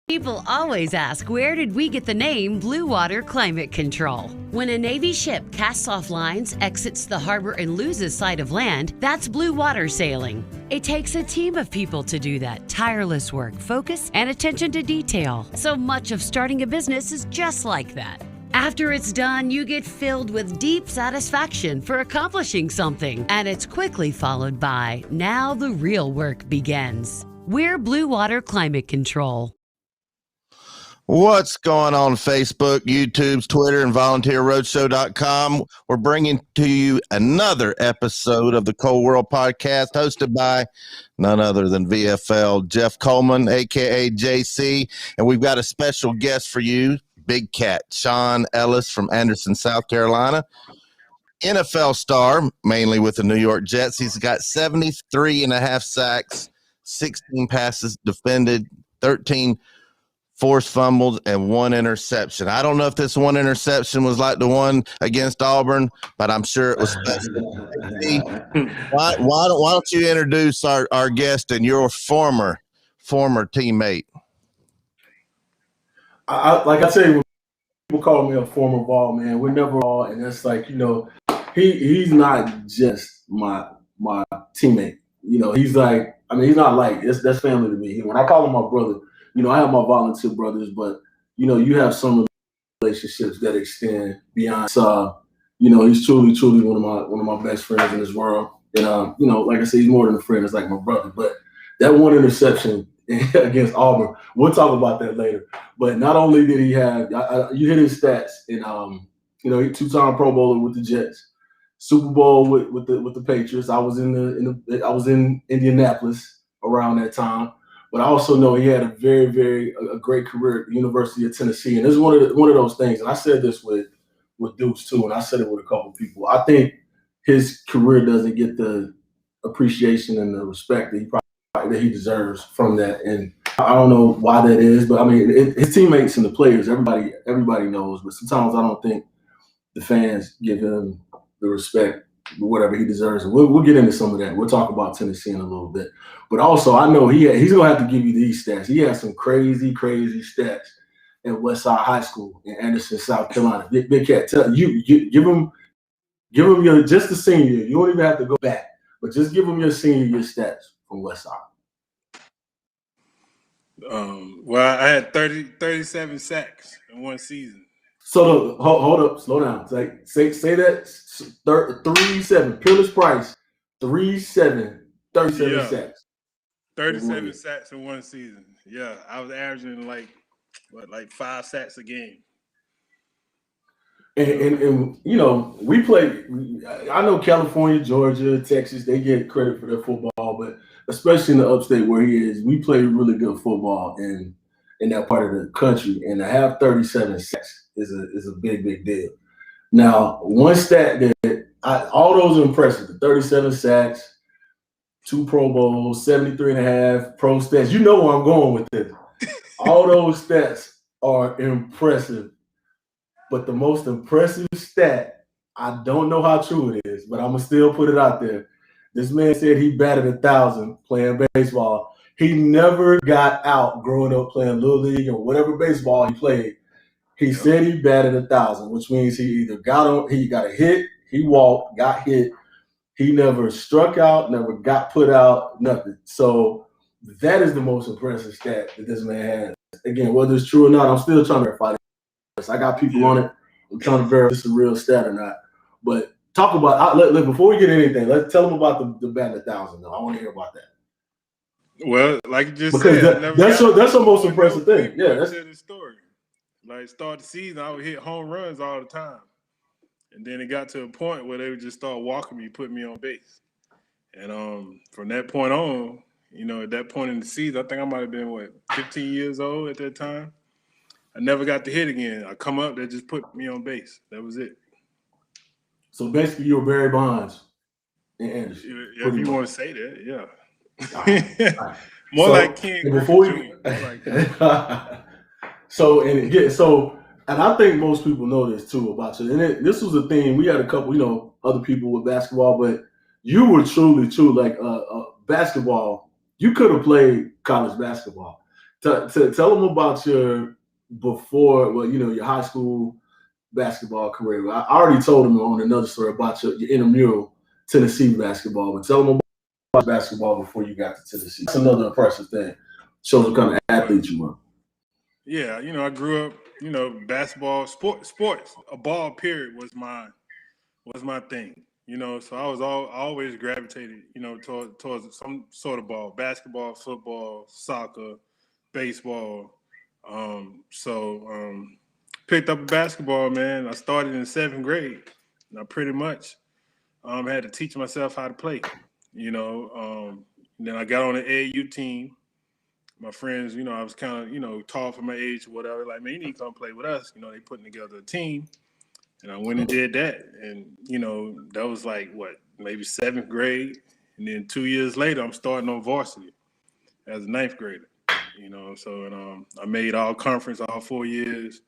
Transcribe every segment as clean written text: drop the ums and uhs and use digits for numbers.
People always ask, where did we get the name Blue Water Climate Control? When a Navy ship casts off lines, exits the harbor, and loses sight of land, that's blue water sailing. It takes a team of people to do that. Tireless work, focus, and attention to detail. So much of starting a business is just like that. After it's done, you get filled with deep satisfaction for accomplishing something. And it's quickly followed by, now the real work begins. We're Blue Water Climate Control. What's going on Facebook, YouTube, Twitter, and volunteerroadshow.com? We're bringing to you another episode of the Cold World Podcast, hosted by none other than VFL Jeff Coleman, a.k.a. JC. And we've got a special guest for you, Big Kat, Shaun Ellis from Anderson, South Carolina. NFL star, mainly with the New York Jets. He's got 73 and a half sacks, 16 passes defended, 13 forced fumbles, and 1 interception. I don't know if this 1 interception was like the one against Auburn, but I'm sure it was special. Why don't you introduce our guest and your former teammate? Like I say, when people call me a former ball man, we're never all, and it's like, he's not just my teammate. He's like, he's not like, that's family to me. When I call him my brother, I have my volunteer brothers, but, you have some relationships that extend beyond. He's truly one of my best friends in this world. And, like I said, he's more than a friend. It's like my brother. But that 1 interception against Auburn, we'll talk about that later. But not only did he have, you hit his stats, and, he 2-time Pro Bowler with the Jets, Super Bowl with the Patriots. I was in Indianapolis around that time. But I also know he had a very, very great career at the University of Tennessee. And this is one of those things, and I said this with Dukes too, and I said it with a couple of people. I think his career doesn't get the appreciation and the respect that he deserves from that. And I don't know why that is, but his teammates and the players, everybody knows. But sometimes I don't think the fans give him the respect, whatever he deserves. And we'll get into some of that. We'll talk about Tennessee in a little bit. But also, I know he's going to have to give you these stats. He has some crazy, crazy stats at Westside High School in Anderson, South Carolina. Big Kat, give him your just the senior year. You don't even have to go back, but just give him your senior year stats from Westside. Well, I had 37 sacks in one season. So hold up, slow down. It's like say that 3-7. Peerless Price, 3-7, 37 sacks. 37 sacks in one season. Yeah, I was averaging like 5 sacks a game. And we play. I know California, Georgia, Texas, they get credit for their football, but especially in the upstate where he is, we play really good football in that part of the country. And to have 37 sacks is a big, big deal. Now, one stat that all those are impressive: the 37 sacks, 2 Pro Bowls, 73 and a half pro stats. You know where I'm going with this. All those stats are impressive. But the most impressive stat, I don't know how true it is, but I'm going to still put it out there. This man said he batted 1,000 playing baseball. He never got out growing up playing Little League or whatever baseball he played. He said he batted 1,000, which means he either got a hit, he walked, got hit. He never struck out, never got put out, nothing. So that is the most impressive stat that this man has. Again, whether it's true or not, I'm still trying to verify this. I got people on it. I'm trying to verify if it's a real stat or not. But talk about before we get anything, let's tell them about the batting 1,000. Though I want to hear about that. Well, like you just because said, that's the most impressive thing. Yeah, that's the story. Like start the season, I would hit home runs all the time. And then it got to a point where they would just start walking me, putting me on base. And from that point on, at that point in the season, I think I might have been, 15 years old at that time. I never got to hit again. I come up, they just put me on base. That was it. So basically, you were Barry Bonds in Anderson. If you want to say that, yeah. All right. More like King. Before you, and I think most people know this too about you. And this was a thing. We had a couple, other people with basketball, but you were truly like basketball. You could have played college basketball. Tell them about your your high school basketball career. I already told them on another story about your intramural Tennessee basketball, but tell them about basketball before you got to Tennessee. That's another impressive thing. Shows what kind of athlete you were. Yeah, I grew up, basketball, sports, a ball period was my thing. So I was always gravitated, towards some sort of ball, basketball, football, soccer, baseball. Picked up a basketball, man. I started in 7th grade, and I pretty much had to teach myself how to play. Then I got on the AAU team. My friends, I was kind of, tall for my age or whatever. Like, man, you need to come play with us. They putting together a team. And I went and did that. And, that was like, maybe 7th grade. And then 2 years later, I'm starting on varsity as a 9th grader. I made all conference all 4 years.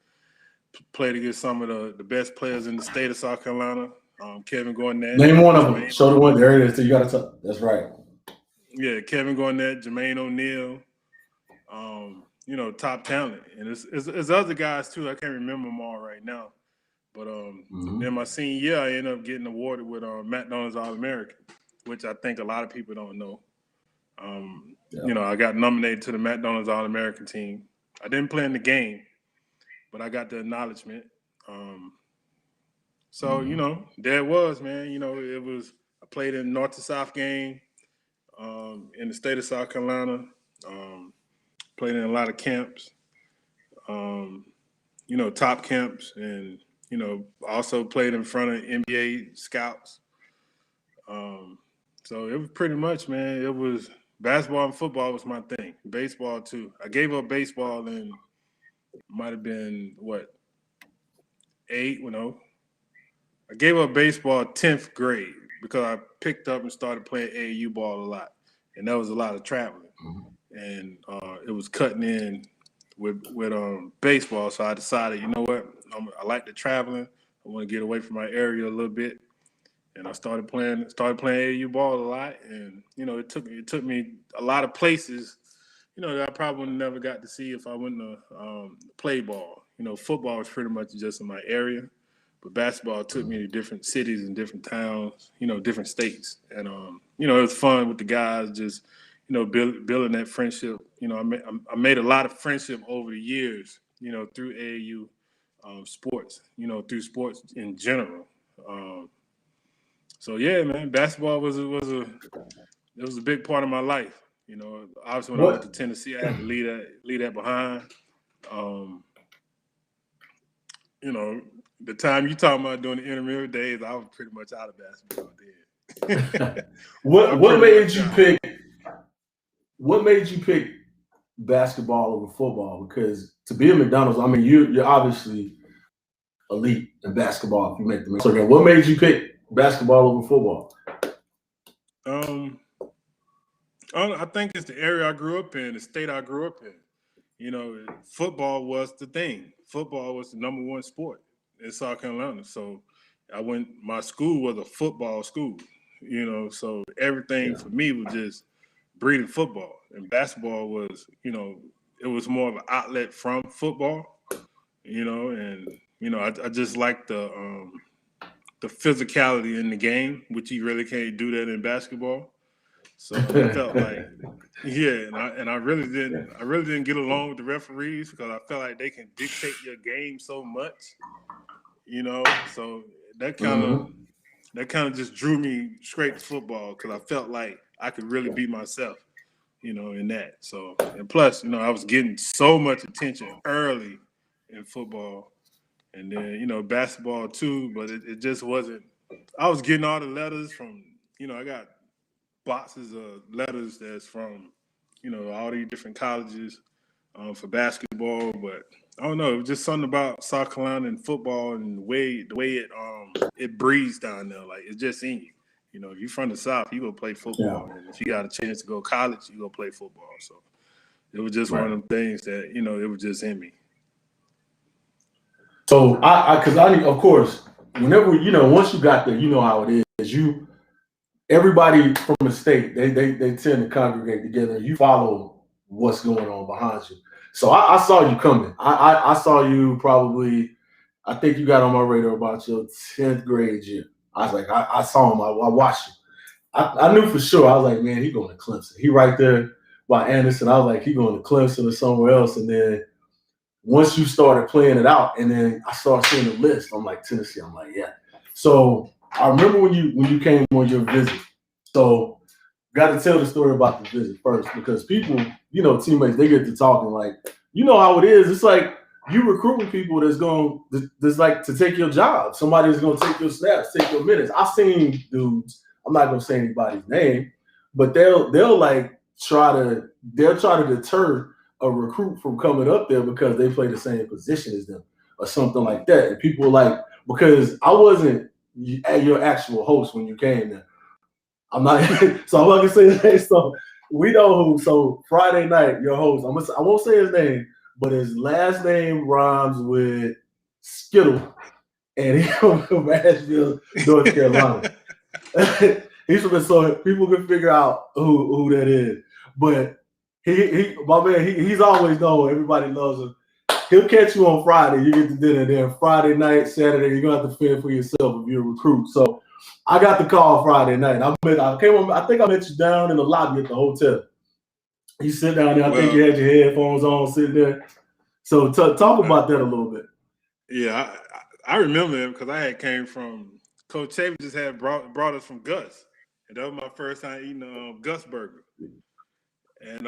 Played against some of the best players in the state of South Carolina. Kevin Garnett. Name one of them. Show the one. There it is. You got to. That's right. Yeah, Kevin Garnett, Jermaine O'Neal. Top talent, and there's other guys too. I can't remember them all right now, but then my senior year, I ended up getting awarded with McDonald's All-American, which I think a lot of people don't know. I got nominated to the McDonald's All-American team. I didn't play in the game, but I got the acknowledgement. There it was, man. It was. I played in North to South game in the state of South Carolina. Played in a lot of camps, top camps, and, also played in front of NBA scouts. So it was pretty much, man, it was basketball and football was my thing. Baseball, too. I gave up baseball in, might have been, 8? I gave up baseball 10th grade because I picked up and started playing AAU ball a lot, and that was a lot of traveling. And it was cutting in with baseball, so I decided, you know what, I like the traveling. I want to get away from my area a little bit, and I started playing AAU ball a lot. And it took me a lot of places, that I probably would have never got to see if I wouldn't have played ball. Football was pretty much just in my area, but basketball took me to different cities and different towns, different states, and it was fun with the guys, just building that friendship. I made a lot of friendship over the years, through AAU sports, through sports in general. So yeah, man, basketball was a big part of my life. Obviously when I went to Tennessee, I had to leave that behind. The time you talking about doing the intramural days, I was pretty much out of basketball then. What made you pick? What made you pick basketball over football? Because to be at McDonald's, I mean, you're obviously elite in basketball. If you make the so what made you pick basketball over football? I think it's the area I grew up in, the state I grew up in. Football was the thing. Football was the number one sport in South Carolina. So my school was a football school, so everything for me was just breeding football. And basketball was, it was more of an outlet from football, and, I just like the physicality in the game, which you really can't do that in basketball. So I felt like, and I really didn't get along with the referees because I felt like they can dictate your game so much, So that kind of just drew me straight to football because I felt like I could really be myself, in that. So, and plus, I was getting so much attention early in football, and then basketball too, but it just wasn't. I was getting all the letters from, I got boxes of letters that's from, all these different colleges for basketball, but I don't know. It was just something about South Carolina and football and the way it breathes down there. Like it's just in you. If you're from the South, you go play football, and if you got a chance to go to college, you go play football. So it was just one of them things that it was just in me. So of course, whenever once you got there, you know how it is. Everybody from the state, they tend to congregate together. You follow what's going on behind you. So I saw you coming. I saw you probably. I think you got on my radar about your 10th grade year. I was like, I saw him. I watched him. I knew for sure. I was like, man, he going to Clemson. He right there by Anderson. I was like, he going to Clemson or somewhere else. And then once you started playing it out, and then I started seeing the list, I'm like, Tennessee. I'm like, yeah. So I remember when you came on your visit. So got to tell the story about the visit first, because people, teammates, they get to talking like, you know how it is. It's like you recruiting people that's like to take your job. Somebody's going to take your snaps, take your minutes. I've seen dudes. I'm not going to say anybody's name, but they'll try to deter a recruit from coming up there because they play the same position as them or something like that. And people like, because I wasn't your actual host when you came there. I'm not, so I'm not gonna say his name. So we know who. So Friday night, your host, I won't say his name, but his last name rhymes with Skittle, and he's from Asheville, North Carolina. He's from, so people can figure out who that is. But my man, he's always known. Everybody loves him. He'll catch you on Friday. You get to dinner. Then Friday night, Saturday, you're gonna have to fend for yourself if you're a recruit. So I got the call Friday night. I think I met you down in the lobby at the hotel. You sit down there. I think you had your headphones on, sitting there. So talk about that a little bit. Yeah, I remember him because I had came from Coach Chapin. Just had brought us from Gus, and that was my first time eating Gus burger. And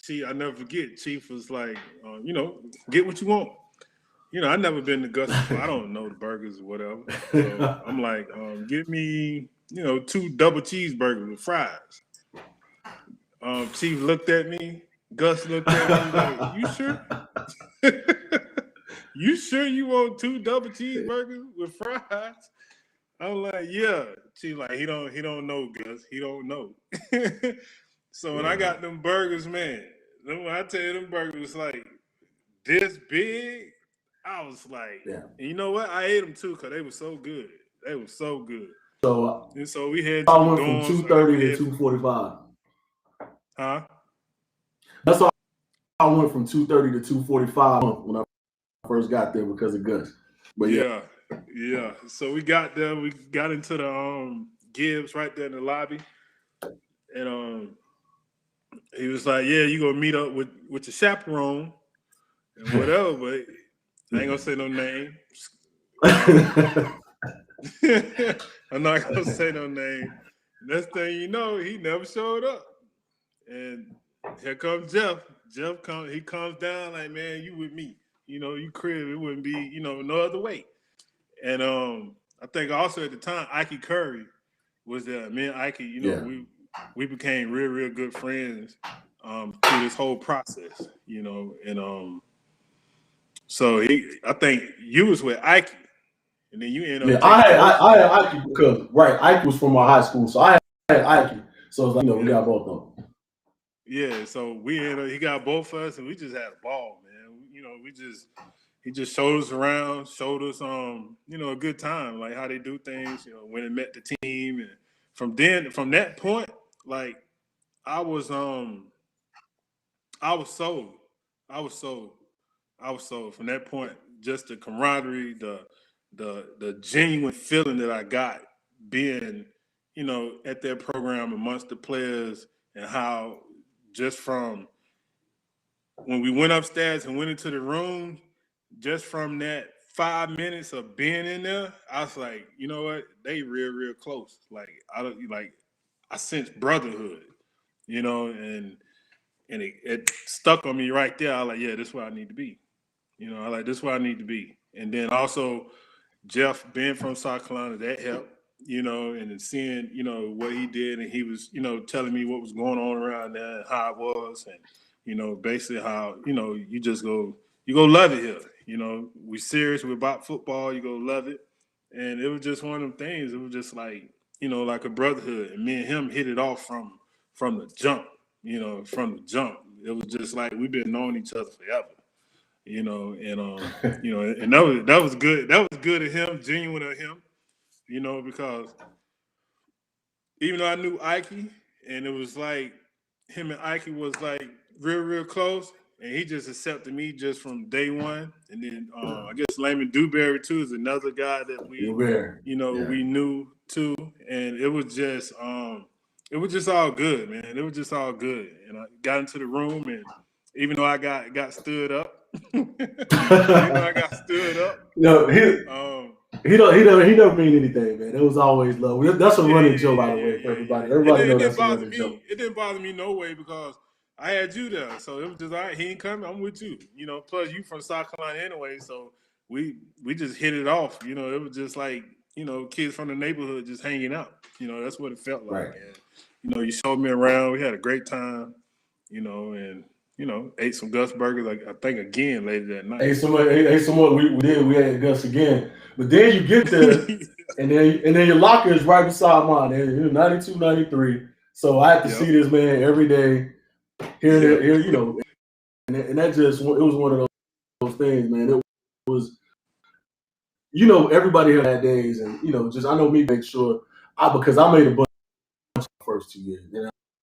Chief, I never forget. Chief was like, get what you want. I never been to Gus before. I don't know the burgers or whatever. So I'm like, give me, 2 double cheeseburgers with fries. Chief looked at me. Gus looked at me like, you sure? You sure you want 2 double cheeseburgers with fries? I'm like, yeah. Chief like, he don't know, Gus. He don't know. So when I got them burgers, man, when I tell you them burgers was like this big, I was like, and you know what? I ate them too because they were so good. They were so good. So we had I went from 2:30 to 2:45. Huh? That's all. I went from 2:30 to 2:45 when I first got there because of Gus. But yeah. So we got there. We got into the Gibbs right there in the lobby, and he was like, "Yeah, you gonna meet up with your chaperone and whatever." But I ain't gonna say no name. I'm not gonna say no name. Next thing you know, he never showed up. And here comes Jeff. He comes down like, man, you with me. You crib, it wouldn't be, no other way. And I think also at the time, Ike Curry was there. Me and Ike, we became real, real good friends through this whole process, and so I think you was with Ike. And then you end up. Yeah, I had Ike because Ike was from my high school, so I had Ike. So it's like we got both of them. Yeah, so he got both of us, and we just had a ball, man. He just showed us around, showed us a good time, like how they do things, when they met the team, and from that point, like I was sold. I was sold from that point. Just the camaraderie, the genuine feeling that I got being, at that program amongst the players, and how just from when we went upstairs and went into the room, just from that 5 minutes of being in there, I was like, you know what? They real, real close. Like I sense brotherhood, and it stuck on me right there. I was like, yeah, this is where I need to be. This is where I need to be. And then also Jeff being from South Carolina, that helped, and then seeing, what he did, and he was, telling me what was going on around there and how it was, and, basically how, you just go love it here. We serious, we're about football, you go love it. And it was just one of them things. It was just like, like a brotherhood. And me and him hit it off from the jump, from the jump. It was just like we've been knowing each other forever. And that was good. That was good of him, genuine of him, because even though I knew Ike, and it was like him and Ike was like real close, and he just accepted me just from day one. And then I guess Layman Dewberry too is another guy that we knew too, and it was just all good, man. It was just all good, and I got into the room, and even though I got stood up, No, he don't mean anything, man. It was always love. That's a running joke, by the way, for everybody. Everybody knows that's a running joke. It didn't bother me no way because I had you there, so it was just all right. He ain't coming. I'm with you. Plus you from South Carolina anyway, so we just hit it off. It was just like kids from the neighborhood just hanging out. That's what it felt like. Right. And, you showed me around. We had a great time. And ate some Gus burgers. I think again later that night. Ate some more. We had Gus again. But then you get there, and then your locker is right beside mine. And 92, 93. So I had to see this man every day. Here, and that just it was one of those things, man. It was, everybody had bad days, and just I know me make sure because I made a bunch the first 2 years,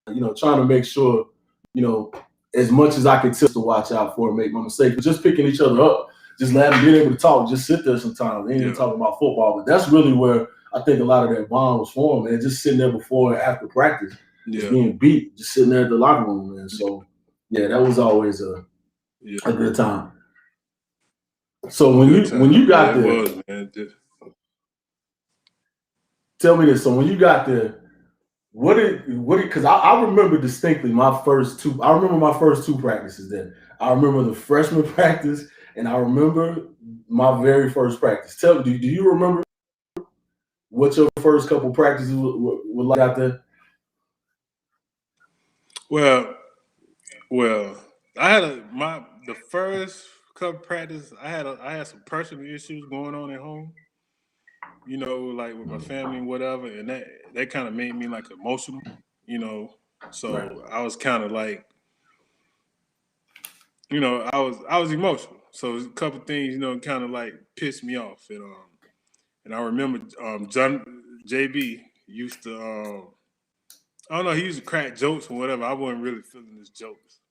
and trying to make sure as much as I could to watch out for and make my mistakes, but just picking each other up, just laughing, being able to talk, just sit there sometimes. They ain't even talking about football, but that's really where I think a lot of that bond was formed, man. Just sitting there before and after practice, just being beat, just sitting there at the locker room, man. So yeah, that was always a good time. So when you got there, tell me this. So when you got there, what did because I remember distinctly my first two practices there. I remember the freshman practice and I remember my very first practice. Tell me, do you remember what your first couple practices were like out there? Well, I had the first couple practices. I had some personal issues going on at home. Like with my family and whatever, and that kind of made me like emotional. So right. I was kind of like, I was emotional. So a couple things, kind of like pissed me off, and I remember John JB used to. I don't know. He used to crack jokes or whatever. I wasn't really feeling his jokes.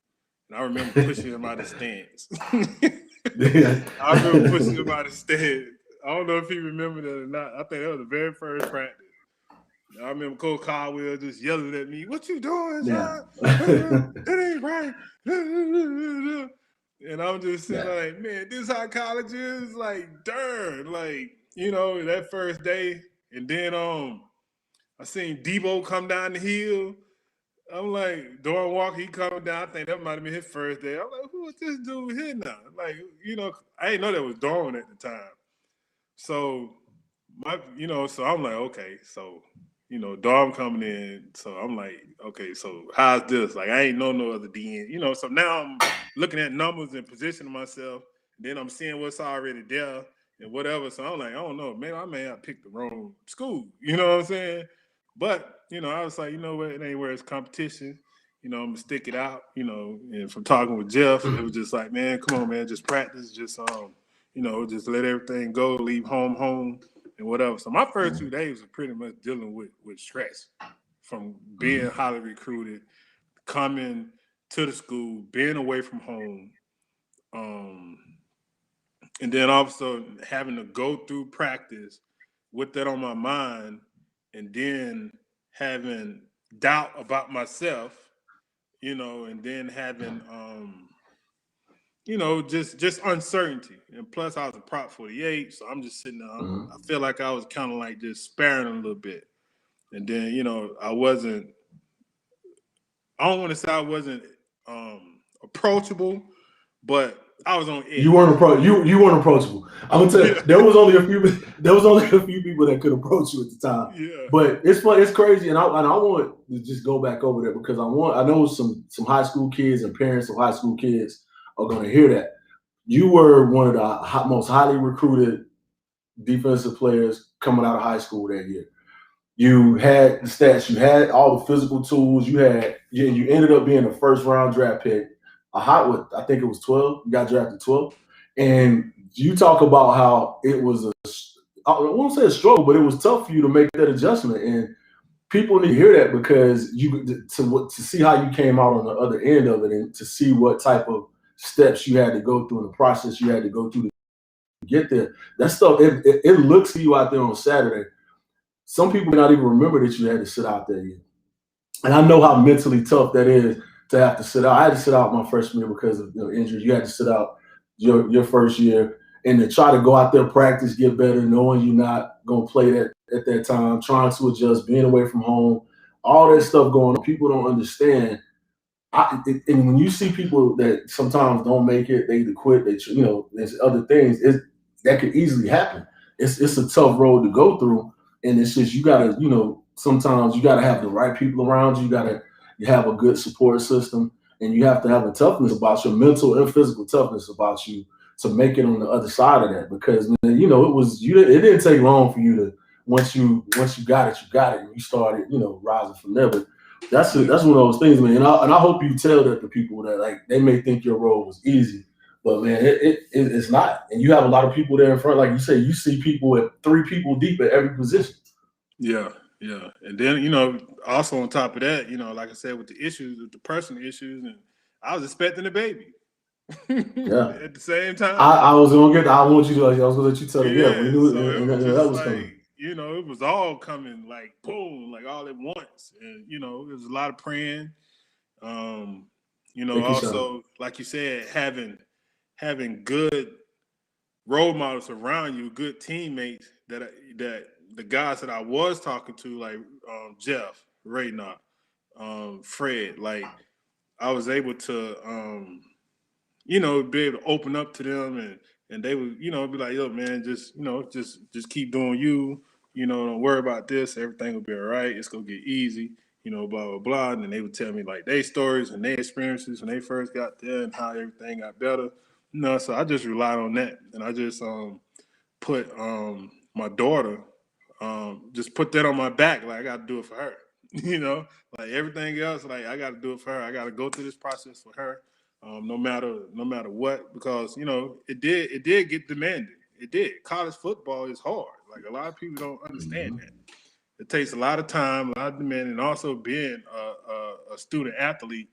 And I remember pushing him out of stands. I remember pushing him out of stands. I don't know if he remembered it or not. I think that was the very first practice. I remember Coach Caldwell just yelling at me, "What you doing, son? That ain't right." And I'm just sitting like, man, this is how college is. Like, darn. Like, that first day. And then I seen Debo come down the hill. I'm like, Doran Walker, he coming down. I think that might have been his first day. I'm like, who is this dude here now? Like, I didn't know that was Doran at the time. So so I'm like, okay, so Dom coming in, so I'm like, okay, so how's this? Like, I ain't know no other DN, so now I'm looking at numbers and positioning myself, and then I'm seeing what's already there and whatever. So I'm like, I don't know, maybe I may have picked the wrong school, you know what I'm saying? But I was like, what, it ain't where it's competition. I'm gonna stick it out, and from talking with Jeff, it was just like, man, come on, man, just practice, just just let everything go, leave home, and whatever. So my first 2 days were pretty much dealing with stress from being highly recruited, coming to the school, being away from home, and then also having to go through practice with that on my mind, and then having doubt about myself, and then having just uncertainty. And plus I was a prop 48, so I'm just sitting there. I feel like I was kind of like just sparing a little bit. And then, I don't want to say I wasn't approachable, but I was on edge. You weren't approachable. I'm gonna tell you, there was only a few people that could approach you at the time. Yeah. But it's fun, it's crazy, and I want to just go back over there because I know some high school kids and parents of high school kids are going to hear that. You were one of the most highly recruited defensive players coming out of high school that year. You had the stats, you had all the physical tools, you ended up being a first round draft pick. I think it was 12. You got drafted 12. And you talk about how it was I won't say a struggle, but it was tough for you to make that adjustment. And people need to hear that because to see how you came out on the other end of it and to see what type of steps you had to go through and the process you had to go through to get there. That stuff, it looks to you out there on Saturday. Some people may not even remember that you had to sit out there yet. And I know how mentally tough that is to have to sit out. I had to sit out my freshman year because of injuries. You had to sit out your first year and to try to go out there, practice, get better, knowing you're not going to play that at that time, trying to adjust, being away from home, all that stuff going on. People don't understand. And when you see people that sometimes don't make it, they either quit, there's other things that could easily happen. It's a tough road to go through, and it's just you gotta, sometimes you gotta have the right people around you. You gotta have a good support system, and you have to have a toughness about your mental and physical toughness about you to make it on the other side of that. Because it didn't take long for you to once you got it, and you started rising from there. But that's one of those things, man. And I hope you tell that to people that like they may think your role was easy, but man, it's not. And you have a lot of people there in front, like you say, you see people at 3 people deep at every position. Yeah. And then, also on top of that, like I said, with the personal issues, and I was expecting a baby. Yeah. At the same time. I was gonna let you tell it. Yeah. We knew that was coming. It was all coming like boom, like all at once. And it was a lot of praying. Also, like you said, having good role models around you, good teammates that the guys that I was talking to, like Jeff, Raynard, Fred, like I was able to be able to open up to them and they would, be like, yo, man, just keep doing you, don't worry about this, everything will be all right, it's gonna get easy, blah, blah, blah. And then they would tell me like their stories and their experiences when they first got there and how everything got better. So I just relied on that. And I just put my daughter, just put that on my back, like I gotta do it for her. Like everything else, like I gotta do it for her. I gotta go through this process for her. No matter what, because it did get demanding. It did. College football is hard. Like a lot of people don't understand that. It takes a lot of time, a lot of demand, and also being a student athlete,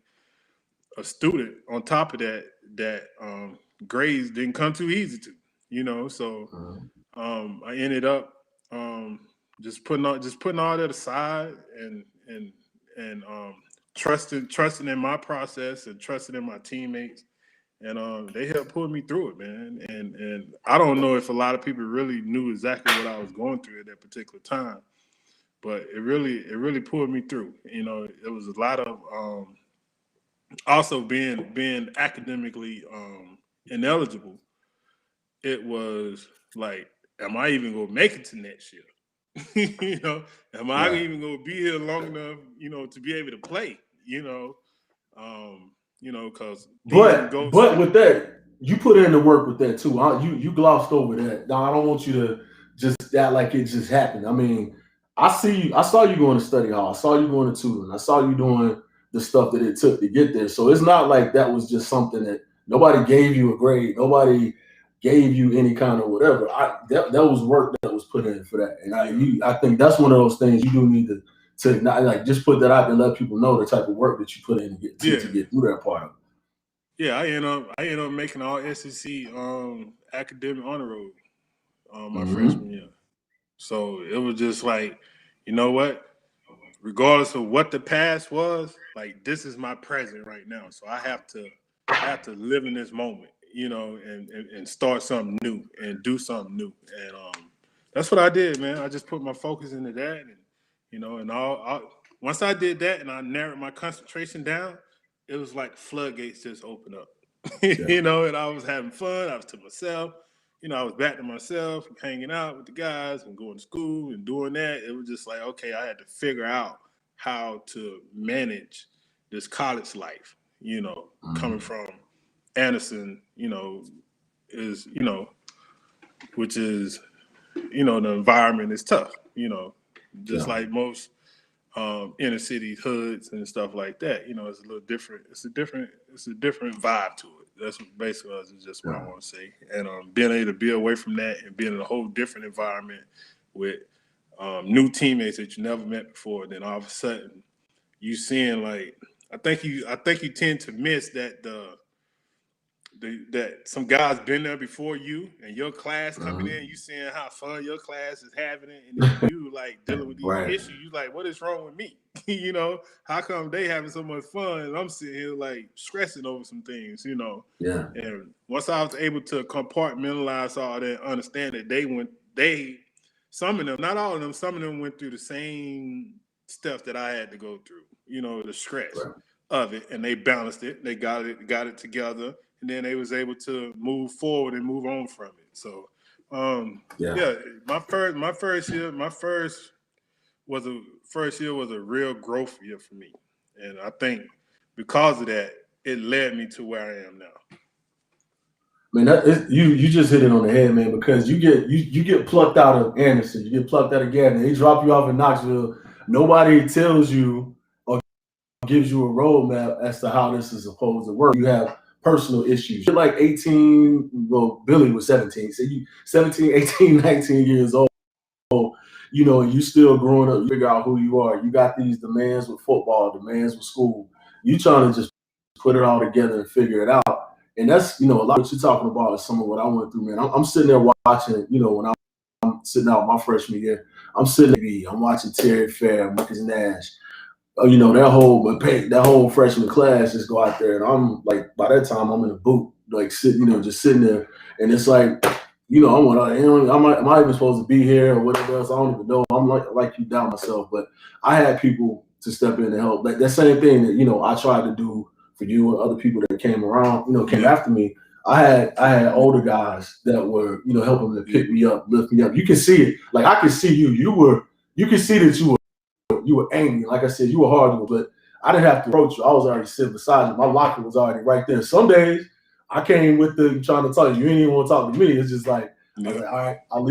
a student on top of that grades didn't come too easy to. So I ended up just putting all that aside and trusting in my process and trusting in my teammates, and they helped pull me through it, man. And I don't know if a lot of people really knew exactly what I was going through at that particular time, but it really pulled me through. It was a lot of also being academically ineligible. It was like, am I even gonna make it to next year? Am I even gonna be here long enough, to be able to play? Because but with that, you put in the work with that too. You glossed over that. Now I don't want you to just act like it just happened. I mean, I saw you going to study hall. I saw you going to tutoring. I saw you doing the stuff that it took to get there. So it's not like that was just something that nobody gave you a grade. Nobody gave you any kind of whatever. That was work that was put in for that. And I think that's one of those things you do need to not like just put that out and let people know the type of work that you put in to get through that part of it. Yeah, I ended up making all SEC academic honor roll my freshman year. So it was just like, you know what? Regardless of what the past was, like this is my present right now. So I have to live in this moment, and start something new and do something new. And that's what I did, man. I just put my focus into that, and once I did that and I narrowed my concentration down, it was like floodgates just opened up. And I was having fun. I was to myself. I was back to myself, hanging out with the guys and going to school and doing that. It was just like, okay, I had to figure out how to manage this college life, coming from Anderson, which is, the environment is tough, like most inner city hoods and stuff like that. It's a little different. It's a different vibe to it. That's basically just what I want to say. And being able to be away from that and being in a whole different environment with new teammates that you never met before. Then all of a sudden, you seeing like I think you tend to miss that that some guys been there before you, and your class coming in, you seeing how fun your class is having it, and then you like dealing with these Right. issues. You like, what is wrong with me? You know, how come they having so much fun and I'm sitting here like stressing over some things? You know, Yeah. And once I was able to compartmentalize all that, understand that some of them, not all of them, some of them went through the same stuff that I had to go through. You know, the stress Right. of it, and they balanced it. They got it together, and then they was able to move forward and move on from it. So, yeah, my first year was a real growth year for me, and I think because of that, it led me to where I am now. Man, you just hit it on the head, man. Because you get plucked out of Anderson, you get plucked out of Gavin. They drop you off in Knoxville. Nobody tells you or gives you a roadmap as to how this is supposed to work. You have personal issues. You're like 18. Well, Billy was 17. So you 17, 18, 19 years old. You know, and you still growing up. You figure out who you are. You got these demands with football, demands with school. You trying to just put it all together and figure it out. And that's, you know, a lot of what you're talking about is some of what I went through, man. I'm sitting there watching, you know, when I'm sitting out my freshman year, I'm watching Terry Fair, Marcus Nash, you know, that whole freshman class just go out there. And I'm like, by that time, I'm in a boot, like just sitting there. And it's like, you know, am I even supposed to be here or whatever else? I don't even know. I'm like you down myself, but I had people to step in and help. Like that same thing that, you know, I tried to do for you and other people that came around, you know, came after me. I had older guys that were, you know, helping to pick me up, lift me up. You can see it. Like I can see you. You can see that you were angry. Like I said, you were hard, but I didn't have to approach you. I was already sitting beside you. My locker was already right there. Some days I came with the trying to talk. You ain't even want to talk to me. It's just like, I was like, all right, I'll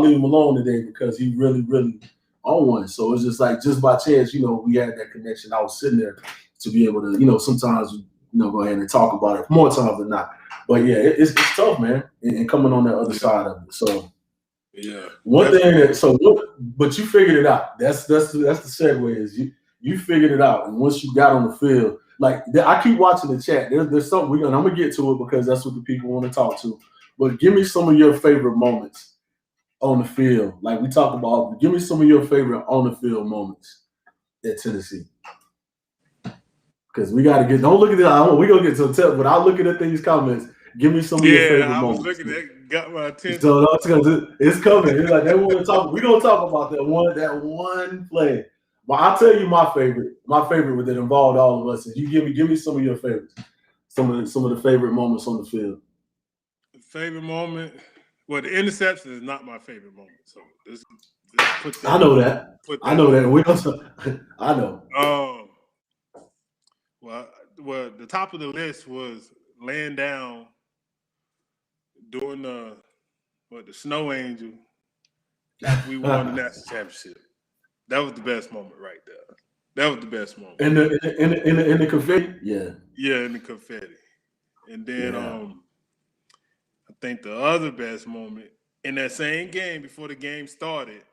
leave him alone today because he really, really on one. So it's just like, just by chance, you know, we had that connection. I was sitting there to be able to, you know, sometimes, you know, go ahead and talk about it more times than not. But yeah, it's tough, man, and coming on that other side of it. So yeah, but you figured it out. That's the segue is you figured it out, and once you got on the field, like I keep watching the chat. There's something I'm gonna get to it because that's what the people want to talk to. But give me some of your favorite moments on the field. Like we talked about, give me some of your favorite on the field moments at Tennessee. Because we got to get. Don't look at this. We gonna get to the tip, but I'm looking at these comments. Give me some of your favorite moments. Yeah, I was looking at, got my attention. So it's coming. It's like they want to talk. We're gonna talk about that one play. But I'll tell you my favorite that involved all of us. Is you give me some of your favorites. Some of the favorite moments on the field. Favorite moment. Well, the interception is not my favorite moment. So let's put that. I know that. I know that. We also. I know. Well, the top of the list was laying down doing the Snow Angel after we won the national championship. That was the best moment right there. That was the best moment. In the confetti? Yeah. Yeah, in the confetti. And then I think the other best moment in that same game before the game started,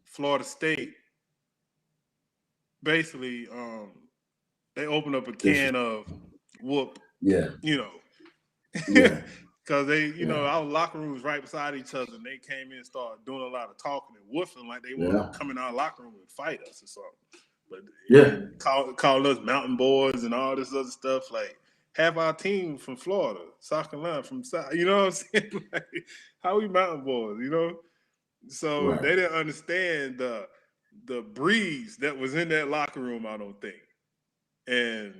Florida State basically they opened up a can of whoop. Yeah. You know. Yeah. Because they, you know, our locker room was right beside each other, and they came in and started doing a lot of talking and woofing like they want to come in our locker room and fight us or something. But call us mountain boys and all this other stuff. Like half our team from Florida, South Carolina, from South. You know what I'm saying? Like, how we mountain boys? You know. So they didn't understand the breeze that was in that locker room. I don't think. And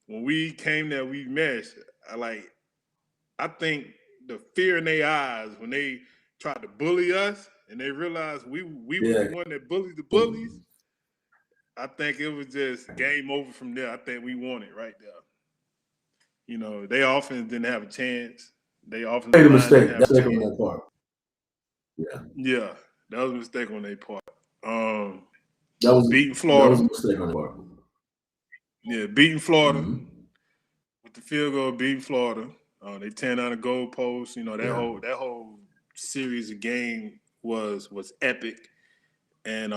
when we came there, we meshed. I think the fear in their eyes when they tried to bully us and they realized we were the one that bullied the bullies. I think it was just game over from there. I think we won it right there. You know, they offense didn't have a chance. They offense made a mistake. That's on their part. Yeah, that was a mistake on their part. That was beating Florida. That was a mistake on their part. Yeah, beating Florida with the field goal, beating Florida. They 10 on the goalpost. You know that whole series of game was epic, and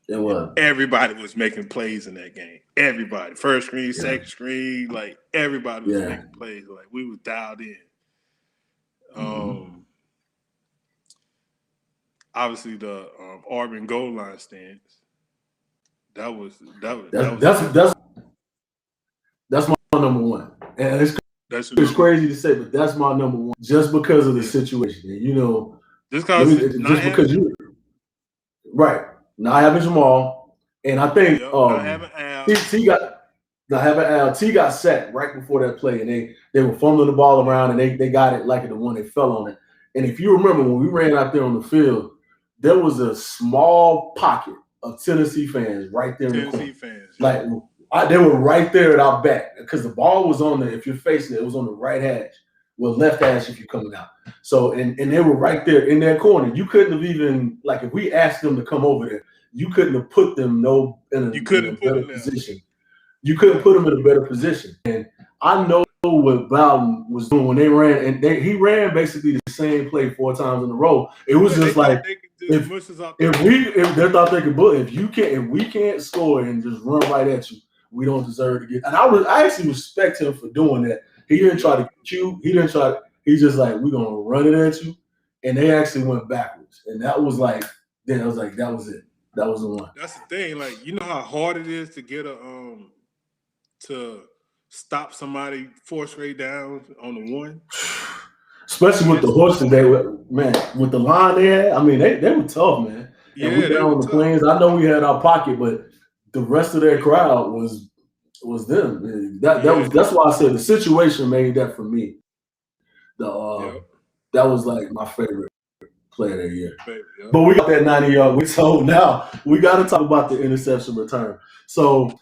It was. everybody was making plays in that game. Everybody, first screen, second screen, like everybody was making plays. Like we were dialed in. Obviously the Auburn goal line stands. That's my number one, and it's crazy to say, but that's my number one, just because of the situation. You know, just because you right not having Jamal, and I think not having Al. T got sacked right before that play, and they were fumbling the ball around, and they got it like the one they fell on it. And if you remember when we ran out there on the field, there was a small pocket of Tennessee fans right there. Like they were right there at our back because the ball was on the, if you're facing it, it was on the right hash, well, left hash if you're coming out. So and they were right there in that corner. You couldn't have even, like, if we asked them to come over there, you couldn't have put them in a better position. You couldn't put them in a better position. And I know what Bowden was doing when they ran, and he ran basically the same play 4 times in a row. It was just like if they thought they could bullet, if we can't score and just run right at you, we don't deserve to get. And I actually respect him for doing that. He didn't try to get you. He's just like, we're gonna run it at you, and they actually went backwards. And that was like, then I was like, that was it. That was the one. That's the thing. Like, you know how hard it is to get to stop somebody 4 straight downs on the one. Especially with the horse today, man, with the line they had. I mean, they were tough, man. And we down on the Plains. I know we had our pocket, but the rest of their crowd was them. That's why I said the situation made that for me. That was like my favorite play of that year. But we got that 90-yard. So now we got to talk about the interception return. So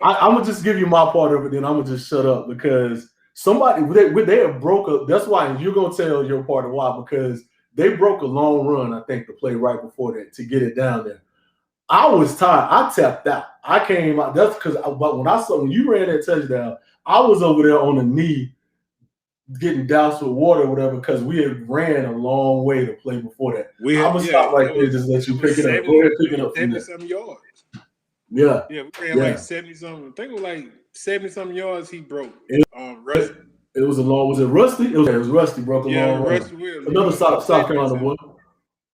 I'm gonna just give you my part of it, then I'm gonna just shut up, because they have broke. That's why you're gonna tell your part of why, because they broke a long run. I think the play right before that to get it down there. I was tired. I tapped out. I came out. That's because when you ran that touchdown, I was over there on the knee getting doused with water or whatever, because we had ran a long way to play before that. I'm gonna stop right there, just let you pick it up. Go ahead, pick it up from there. 70-some yards. Yeah, we ran like 70-something. I think it was like 70-something yards he broke. Rusty. It was a long. Was it Rusty? It was Rusty broke a long run. Rusty Williams. Another South Carolina boy.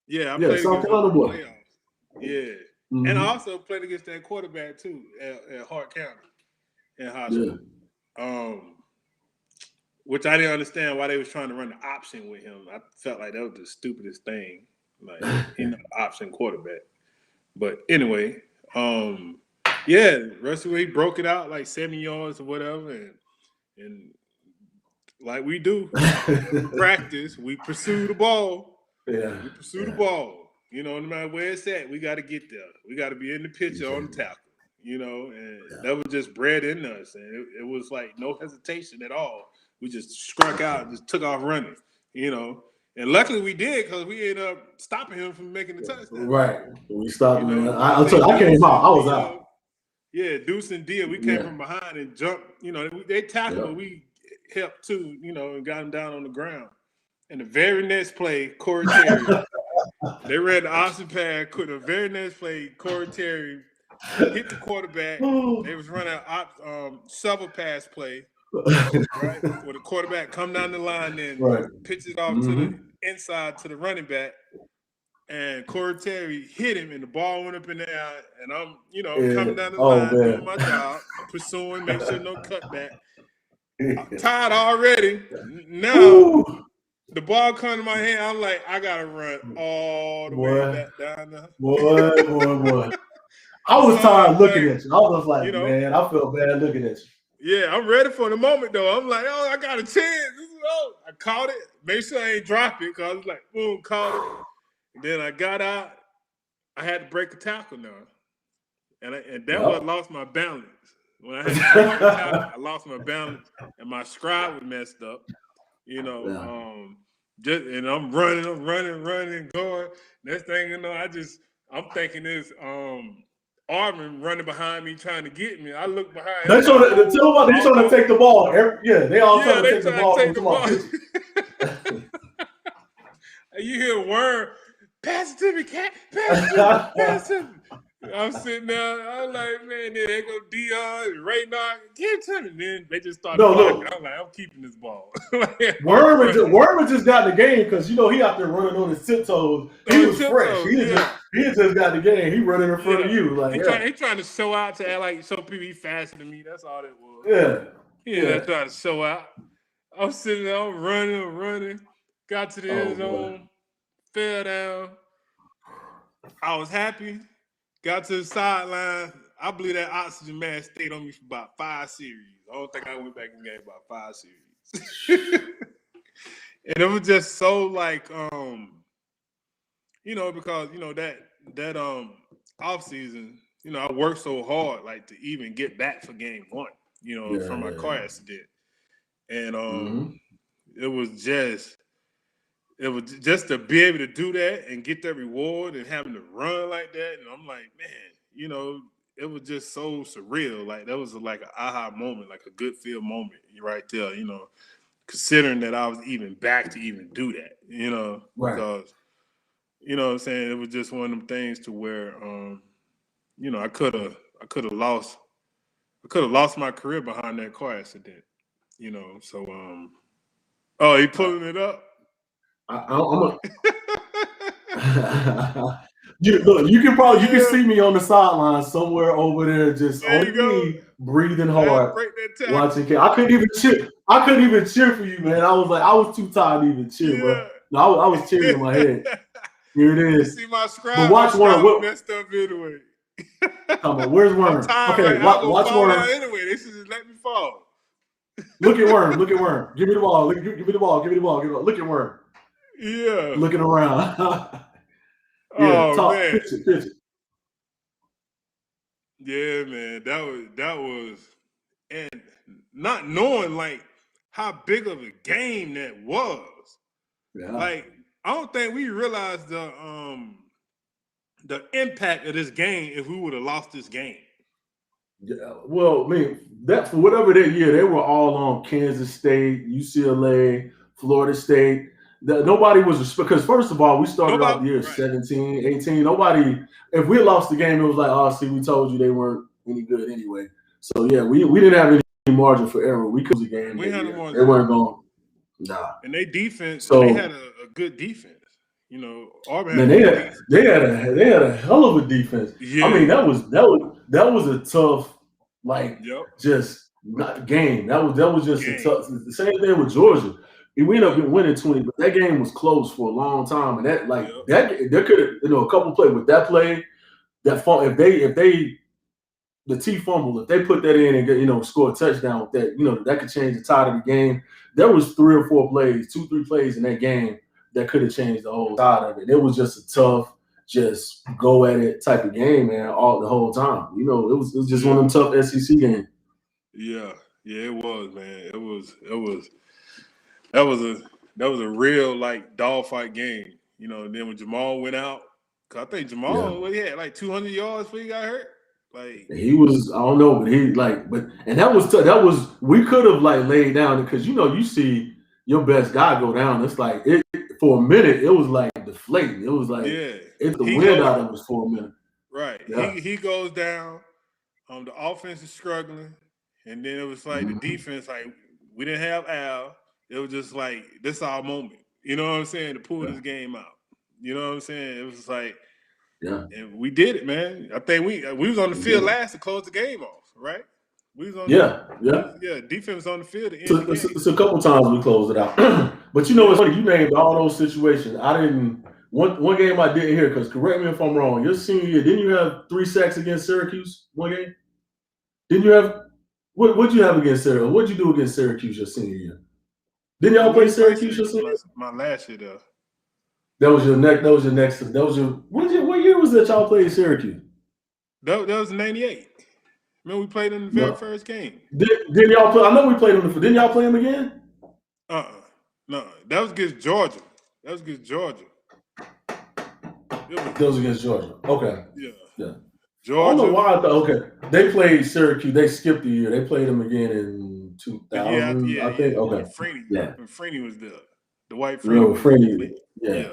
Yeah, I played South Carolina boy. Yeah, and I also played against that quarterback too at Hart County in high school. Yeah. Which I didn't understand why they was trying to run the option with him. I felt like that was the stupidest thing. Like, he's not an option quarterback. But anyway. Rusty, he broke it out like 70 yards or whatever, and like we do practice, we pursue the ball. Yeah, we pursue the ball. You know, no matter where it's at, we got to get there. We got to be in the picture on the tackle. You know, and that was just bred in us, and it was like no hesitation at all. We just struck out, and just took off running. You know. And luckily we did, because we ended up stopping him from making the touchdown. Right. We stopped him. I came out. I was out. Yeah, Deuce and Dia, we came from behind and jumped. You know, they tackled, but we helped too, you know, and got him down on the ground. And the very next play, Corey Terry, they ran the option pad. The very next play, Corey Terry hit the quarterback. They was running a shovel pass play. Right, where the quarterback come down the line and pitch it off to the inside to the running back, and Corey Terry hit him, and the ball went up in the air, and I'm, coming down the line doing my job, pursuing, make sure no cutback. I'm tired already. Now the ball come to my hand, I'm like, I gotta run all the way back down there. Boy. I was tired looking at you. I was like, man, I felt bad looking at you. Yeah, I'm ready for the moment, though. I'm like, I got a chance. I caught it. Make sure I ain't drop it, because I was like, boom, caught it. And then I got out. I had to break a tackle now. And that was lost my balance. When I had to break the tackle, I lost my balance, and my stride was messed up. And I'm running, going. Next thing you know, I'm thinking this, Auburn running behind me trying to get me. I look behind. They trying to take the ball. They all trying to take the ball. you hear Worm, pass it to me, Cat, pass it to me, pass it to me. I'm sitting there, I'm like, man, there go Dion, Raynard, give it to me. Then they just started blocking. I'm like, I'm keeping this ball. Worm just got the game because he out there running on his tiptoes. He was fresh. He just got the game. He running in front of you. Like he trying to show out to act like show people he faster than me. That's all that was. Yeah. Trying to show out. I'm sitting there, I'm running. Got to the end zone, fell down. I was happy. Got to the sideline. I believe that oxygen mask stayed on me for about 5 series. I don't think I went back in the game about 5 series. And it was just so like, because that off season, I worked so hard like to even get back for game 1, from my car accident. And it was just to be able to do that and get that reward and having to run like that. And I'm like, man, it was just so surreal. Like that was like an aha moment, like a good feel moment right there, considering that I was even back to even do that, Right. Because, what I'm saying, it was just one of them things to where, I could have lost my career behind that car accident, So, he pulling it up. You can see me on the sideline somewhere over there, just on me, breathing hard, watching. I couldn't even cheer. I couldn't even cheer for you, man. I was too tired to even cheer, bro. No, I was cheering in my head. Here it is. You see my scribe. But watch Worm. Messed up anyway. Come on, where's Worm? Okay, watch Worm. Anyway, they should just let me fall. Look at Worm. Give me the ball. Give me the ball. Look at Worm. Yeah. Looking around. Man. Pitch it. Yeah, man. That was and not knowing like how big of a game that was. Yeah. Like, I don't think we realized the impact of this game if we would have lost this game. Yeah, well, I mean, that for whatever that year, they were all on Kansas State, UCLA, Florida State. Nobody was, because first of all, we started out the year 17, 18. Nobody, if we lost the game, it was like, oh, see, we told you they weren't any good anyway. So yeah, we didn't have any margin for error. We could lose the game. We had a they weren't going. Nah. And they defense, so, they had a good defense. Auburn man, they had a hell of a defense. Yeah. I mean, that was a tough, like, just not game. That was just a tough. The same thing with Georgia. We ended up winning 20, but that game was close for a long time. And that, like, that there could have, a couple plays with that play, that if they the T fumble, if they put that in and get, score a touchdown with that, that could change the tide of the game. There was 3 or 4 plays, 2-3 plays in that game that could have changed the whole side of it. It was just a tough, just go at it type of game, man, the whole time. It was just one of them tough SEC games. Yeah, it was, man. That was a real like dogfight game. And then when Jamal went out, cause I think Jamal he had like 200 yards before he got hurt. Like he was, I don't know, but and that was tough. That was, we could have like laid down because you see your best guy go down. It's like for a minute it was like deflating. It was like it's the wind out of us for a minute. Right. Yeah. He goes down. The offense is struggling, and then it was like the defense, like we didn't have Al. It was just like, this is our moment. You know what I'm saying? To pull this game out. You know what I'm saying? It was like, and we did it, man. I think we was on the field last to close the game off, right? We was on defense was on the field to end the game. It's a couple times we closed it out. But it's funny, you named all those situations. I didn't, one game I didn't hear, because correct me if I'm wrong, your senior year, didn't you have 3 sacks against Syracuse one game? Didn't you have, what'd you have against Syracuse? What'd you do against Syracuse your senior year? Didn't y'all play Syracuse your senior year? My last year, though. What year was that y'all played Syracuse? That was 98. Remember we played in the very first game. Didn't y'all play? I know we played them. Didn't y'all play them again? No. That was against Georgia. That was against Georgia. Okay. Yeah. Georgia. I don't know why I thought, they played Syracuse. They skipped a year. They played them again in 2000, I think. Okay. When Freeney was there. The white Freeney. Yeah.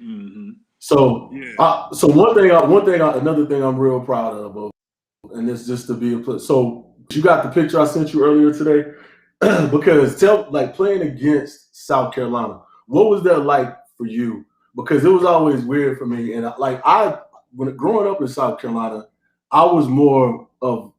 Mm-hmm. So, Yeah. another thing I'm real proud of, and it's just to be so you got the picture I sent you earlier today, because playing against South Carolina, what was that like for you? Because it was always weird for me, and when growing up in South Carolina, I was more of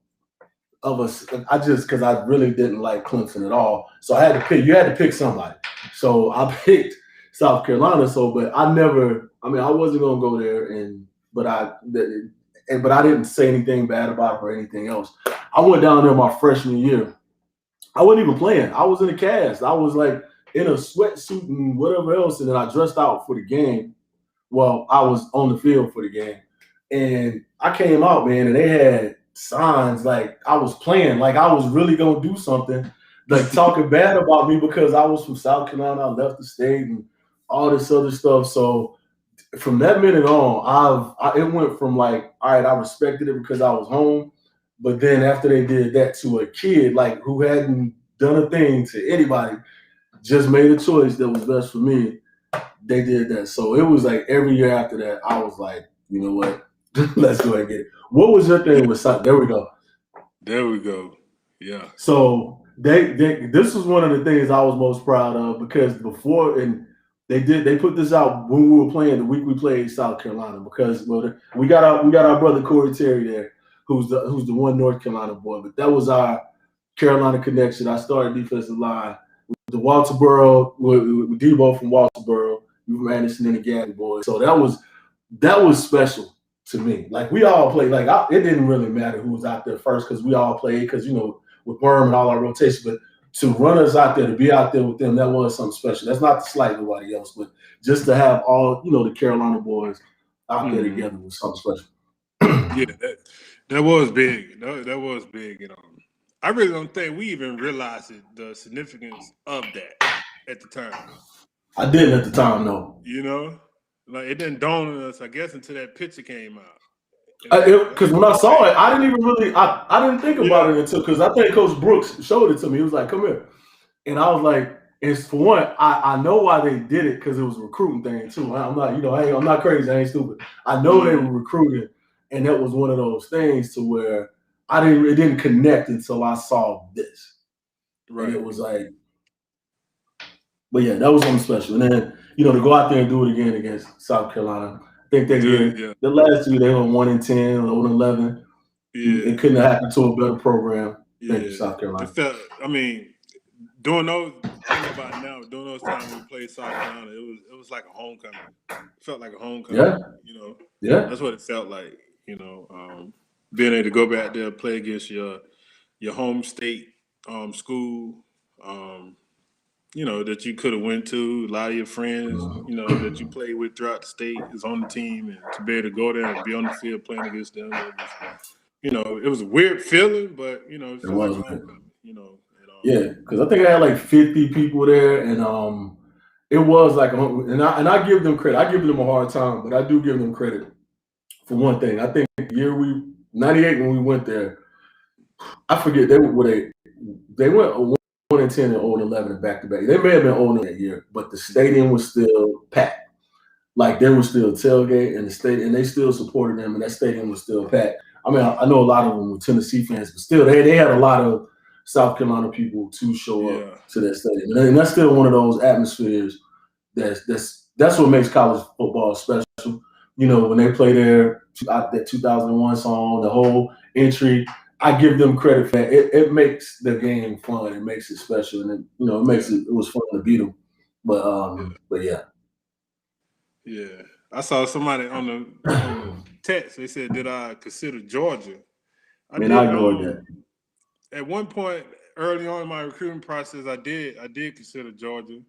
because I really didn't like Clemson at all. So I had to pick. You had to pick somebody. So I picked South Carolina. But I never. I mean, I wasn't gonna go there, but I didn't say anything bad about it or anything else. I went down there my freshman year. I wasn't even playing. I was in a cast. I was like in a sweatsuit and whatever else, and then I dressed out for the game. Well, I was on the field for the game, and I came out, man, and they had signs like I was playing, like I was really gonna do something, like talking bad about me because I was from South Carolina, I left the state, and all this other stuff. So from that minute on, it went from like, all right, I respected it because I was home, but then after they did that to a kid like who hadn't done a thing to anybody, just made a choice that was best for me. They did that. So it was like every year after that, I was like, you know what? Let's go ahead and get it. What was your thing with South? There we go. There we go. Yeah. So this was one of the things I was most proud of because before they put this out when we were playing the week we played South Carolina because we got our brother Corey Terry there who's the one North Carolina boy, but that was our Carolina connection. I started defensive line with the Walterboro with Debo from Walterboro. We were Anderson and the Gabby boys. So that was special to me. Like we all played. Like it didn't really matter who was out there first because we all played because with Worm and all our rotation. But to run us out there, to be out there with them, that was something special. That's not to slight nobody else, but just to have all the Carolina boys out there together was something special. Yeah, that was big. That was big. I really don't think we even realized the significance of that at the time. I didn't at the time, no. Like it didn't dawn on us, I guess, until that picture came out. Because when I saw it, I didn't even really, I didn't think about it until, because I think Coach Brooks showed it to me. He was like, come here. And I was like, it's for one, I know why they did it because it was a recruiting thing too. I'm not, hey, I'm not crazy. I ain't stupid. I know they were recruiting. And that was one of those things to where it didn't connect until I saw this. Right. And it was like, but yeah, that was something special. And then, to go out there and do it again against South Carolina. I think they did. Yeah. The last two, they were 1-10, 0-11. Yeah. It couldn't have happened to a better program than South Carolina. During those, I don't know about now, during those times we played South Carolina, it was like a homecoming. It felt like a homecoming. Yeah. Yeah. That's what it felt like. Being able to go back there, play against your home state school. That you could have went to, a lot of your friends, that you played with throughout the state is on the team, and to be able to go there and be on the field playing against them, it was a weird feeling, but it felt like homecoming, yeah, because I think I had like 50 people there, and it was like, and I give them credit. I give them a hard time, but I do give them credit for one thing. I think the year 98 when we went there, I forget they went 1-10 and 0-11 back to back. They may have been 0 that year, but the stadium was still packed. Like there was still tailgate and the stadium, and they still supported them, and that stadium was still packed. I mean, I know a lot of them were Tennessee fans, but still, they had a lot of South Carolina people to show up to that stadium, and that's still one of those atmospheres. That's what makes college football special. When they play that 2001 song, the whole entry. I give them credit for that. It makes the game fun. It makes it special, and it makes it was fun to beat them. But yeah. Yeah, I saw somebody on the text. They said, "Did I consider Georgia?" I ignored that. At one point early on in my recruiting process, I did consider Georgia,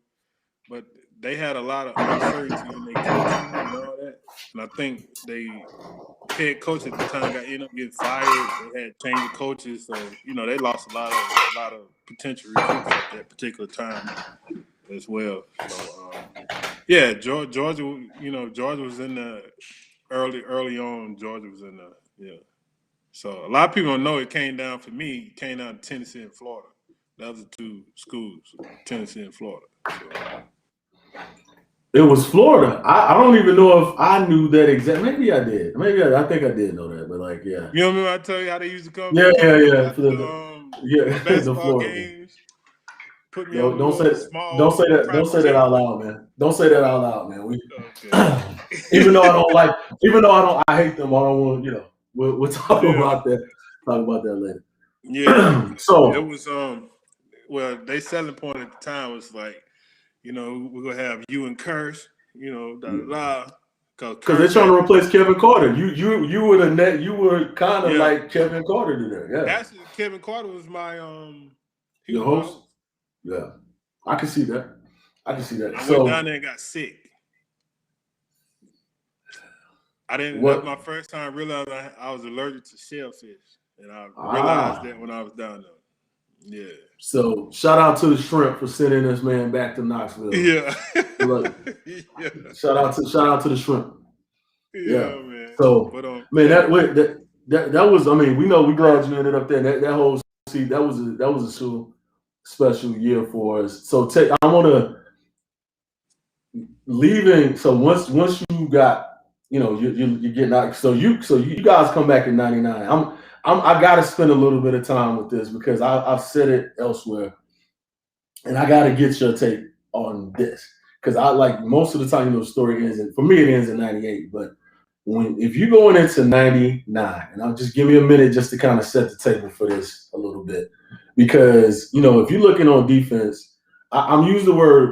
but they had a lot of uncertainty in their coaching and all that, and I think they. Head coach at the time ended up getting fired. They had changed the coaches, so they lost a lot of potential recruits at that particular time as well. So Georgia, Georgia was in the early on. Georgia was in the So a lot of people don't know it came down for me. It came down to Tennessee and Florida. That was the two schools, Tennessee and Florida. So. It was Florida. I don't even know if I knew that exact. Maybe I did. I think I did know that. But like, yeah. You remember I tell you how they used to come? Yeah. After The basketball Florida games. Put me on Don't a little small don't say private that jet. out loud, man. Don't say that out loud, man. We Okay. even though I hate them. I don't want we'll talk about that. Talk about that later. Yeah. So it was well, they selling point at the time was like, we're gonna have you and Curse, because they're trying to replace Kevin Carter. You were the net. You were kind of like Kevin Carter to there. Yeah. Actually, Kevin Carter was my Your host. Yeah, I can see that. I went down there and got sick. I didn't. That's my first time realizing I was allergic to shellfish, and I realized that when I was down there. Yeah. So shout out to the shrimp for sending this man back to Knoxville. Yeah. Yeah. Shout out to the shrimp. Yeah, man. So, man, that was. I mean, we know we glad you ended up there. That whole that was a special year for us. So I want to leaving. So once you got, you're getting out. So you guys come back in '99. I got to spend a little bit of time with this because I've said it elsewhere, and I got to get your take on this because I like most of the time, the story ends. For me, it ends in '98, but if you're going into '99, and I'll just give me a minute just to kind of set the table for this a little bit, because if you're looking on defense, I'm gonna use the word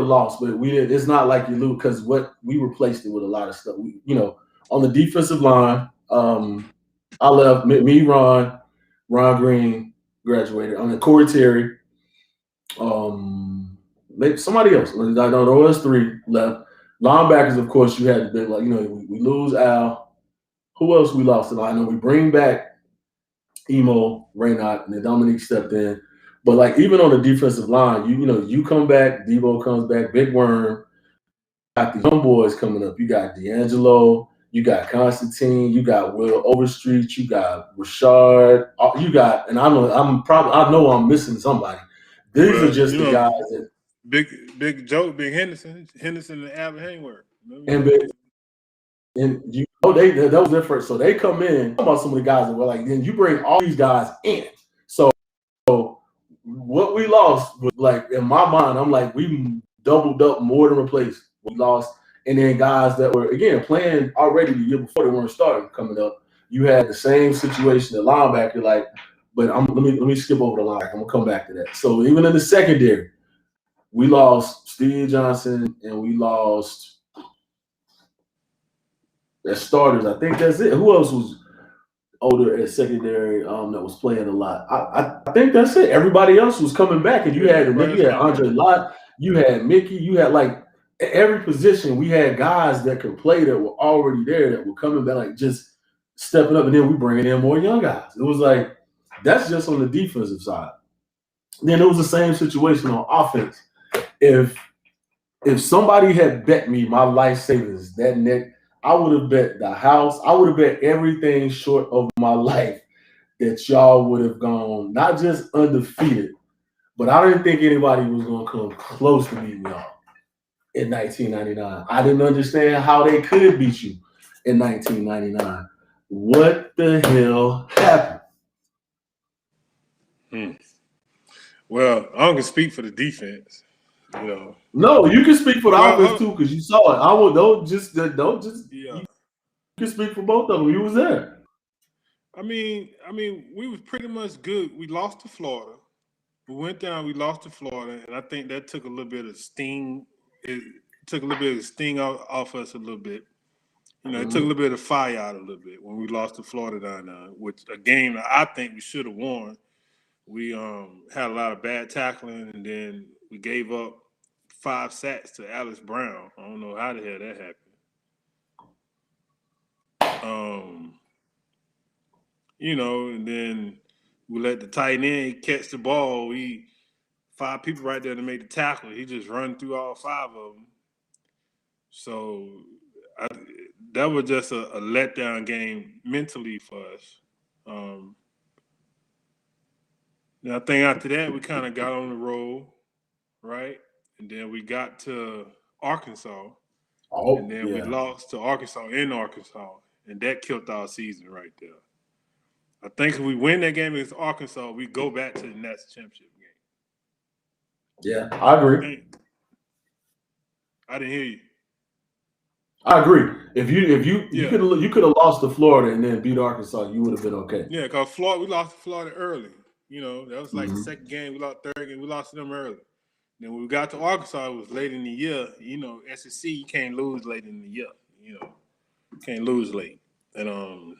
loss, but it's not like you lose because we replaced it with a lot of stuff. On the defensive line, I left Ron Green graduated. I mean Corey Terry, maybe somebody else. I know there was 3 left. Linebackers, of course, you had to be like, we lose Al. Who else we lost? I know we bring back Emo, Raynaud, and then Dominique stepped in. But like even on the defensive line, you come back, Debo comes back, Big Worm. Got the young boys coming up. You got D'Angelo, you got Constantine, you got Will Overstreet, you got Rashard, you got, and I know I'm missing somebody. These are just the guys that Big Joe, Big Henderson and Alvin Hayward. And that was their first. So they come in, talking about some of the guys that were like, then you bring all these guys in. So what we lost was like, in my mind, I'm like, we doubled up more than replaced. We lost. And then guys that were, again, playing already the year before they weren't starting coming up. You had the same situation at linebacker, like, but let me skip over the linebacker. I'm gonna come back to that. So even in the secondary, we lost Steve Johnson and we lost as starters. I think that's it. Who else was older at secondary that was playing a lot? I think that's it. Everybody else was coming back, and you had Andre Lott, you had Mickey, you had like every position. We had guys that could play that were already there that were coming back, like just stepping up, and then we bringing in more young guys. It was like that's just on the defensive side. Then it was the same situation on offense. If somebody had bet me my life savings that night, I would have bet the house. I would have bet everything short of my life that y'all would have gone not just undefeated, but I didn't think anybody was going to come close to beating y'all in 1999. I didn't understand how they could beat you in 1999. What the hell happened? Well, I don't can speak for the defense. No, you can speak for the offense too because you saw it. Don't just. Yeah. You can speak for both of them. You was there. I mean, we was pretty much good. We lost to Florida. We went down. We lost to Florida, and I think that took a little bit of sting. It took a little bit of sting off us a little bit. It took a little bit of fire out a little bit when we lost to Florida down there, which a game that I think we should have won. We had a lot of bad tackling, and then we gave up 5 sacks to Alice Brown. I don't know how the hell that happened. And then we let the tight end catch the ball. 5 people right there to make the tackle. He just run through all 5 of them. So that was just a letdown game mentally for us. And I think after that, we kind of got on the roll, right? And then we got to Arkansas. Oh, and then we lost to Arkansas in Arkansas, and that killed our season right there. I think if we win that game against Arkansas, we go back to the next championship game. Yeah, I agree. I didn't hear you. I agree. If you could have lost to Florida and then beat Arkansas, you would have been okay. Yeah, because we lost to Florida early. You know, that was like the second game. We lost third game. We lost to them early. Then when we got to Arkansas, it was late in the year. You know, SEC, you can't lose late in the year. You know, you can't lose late. And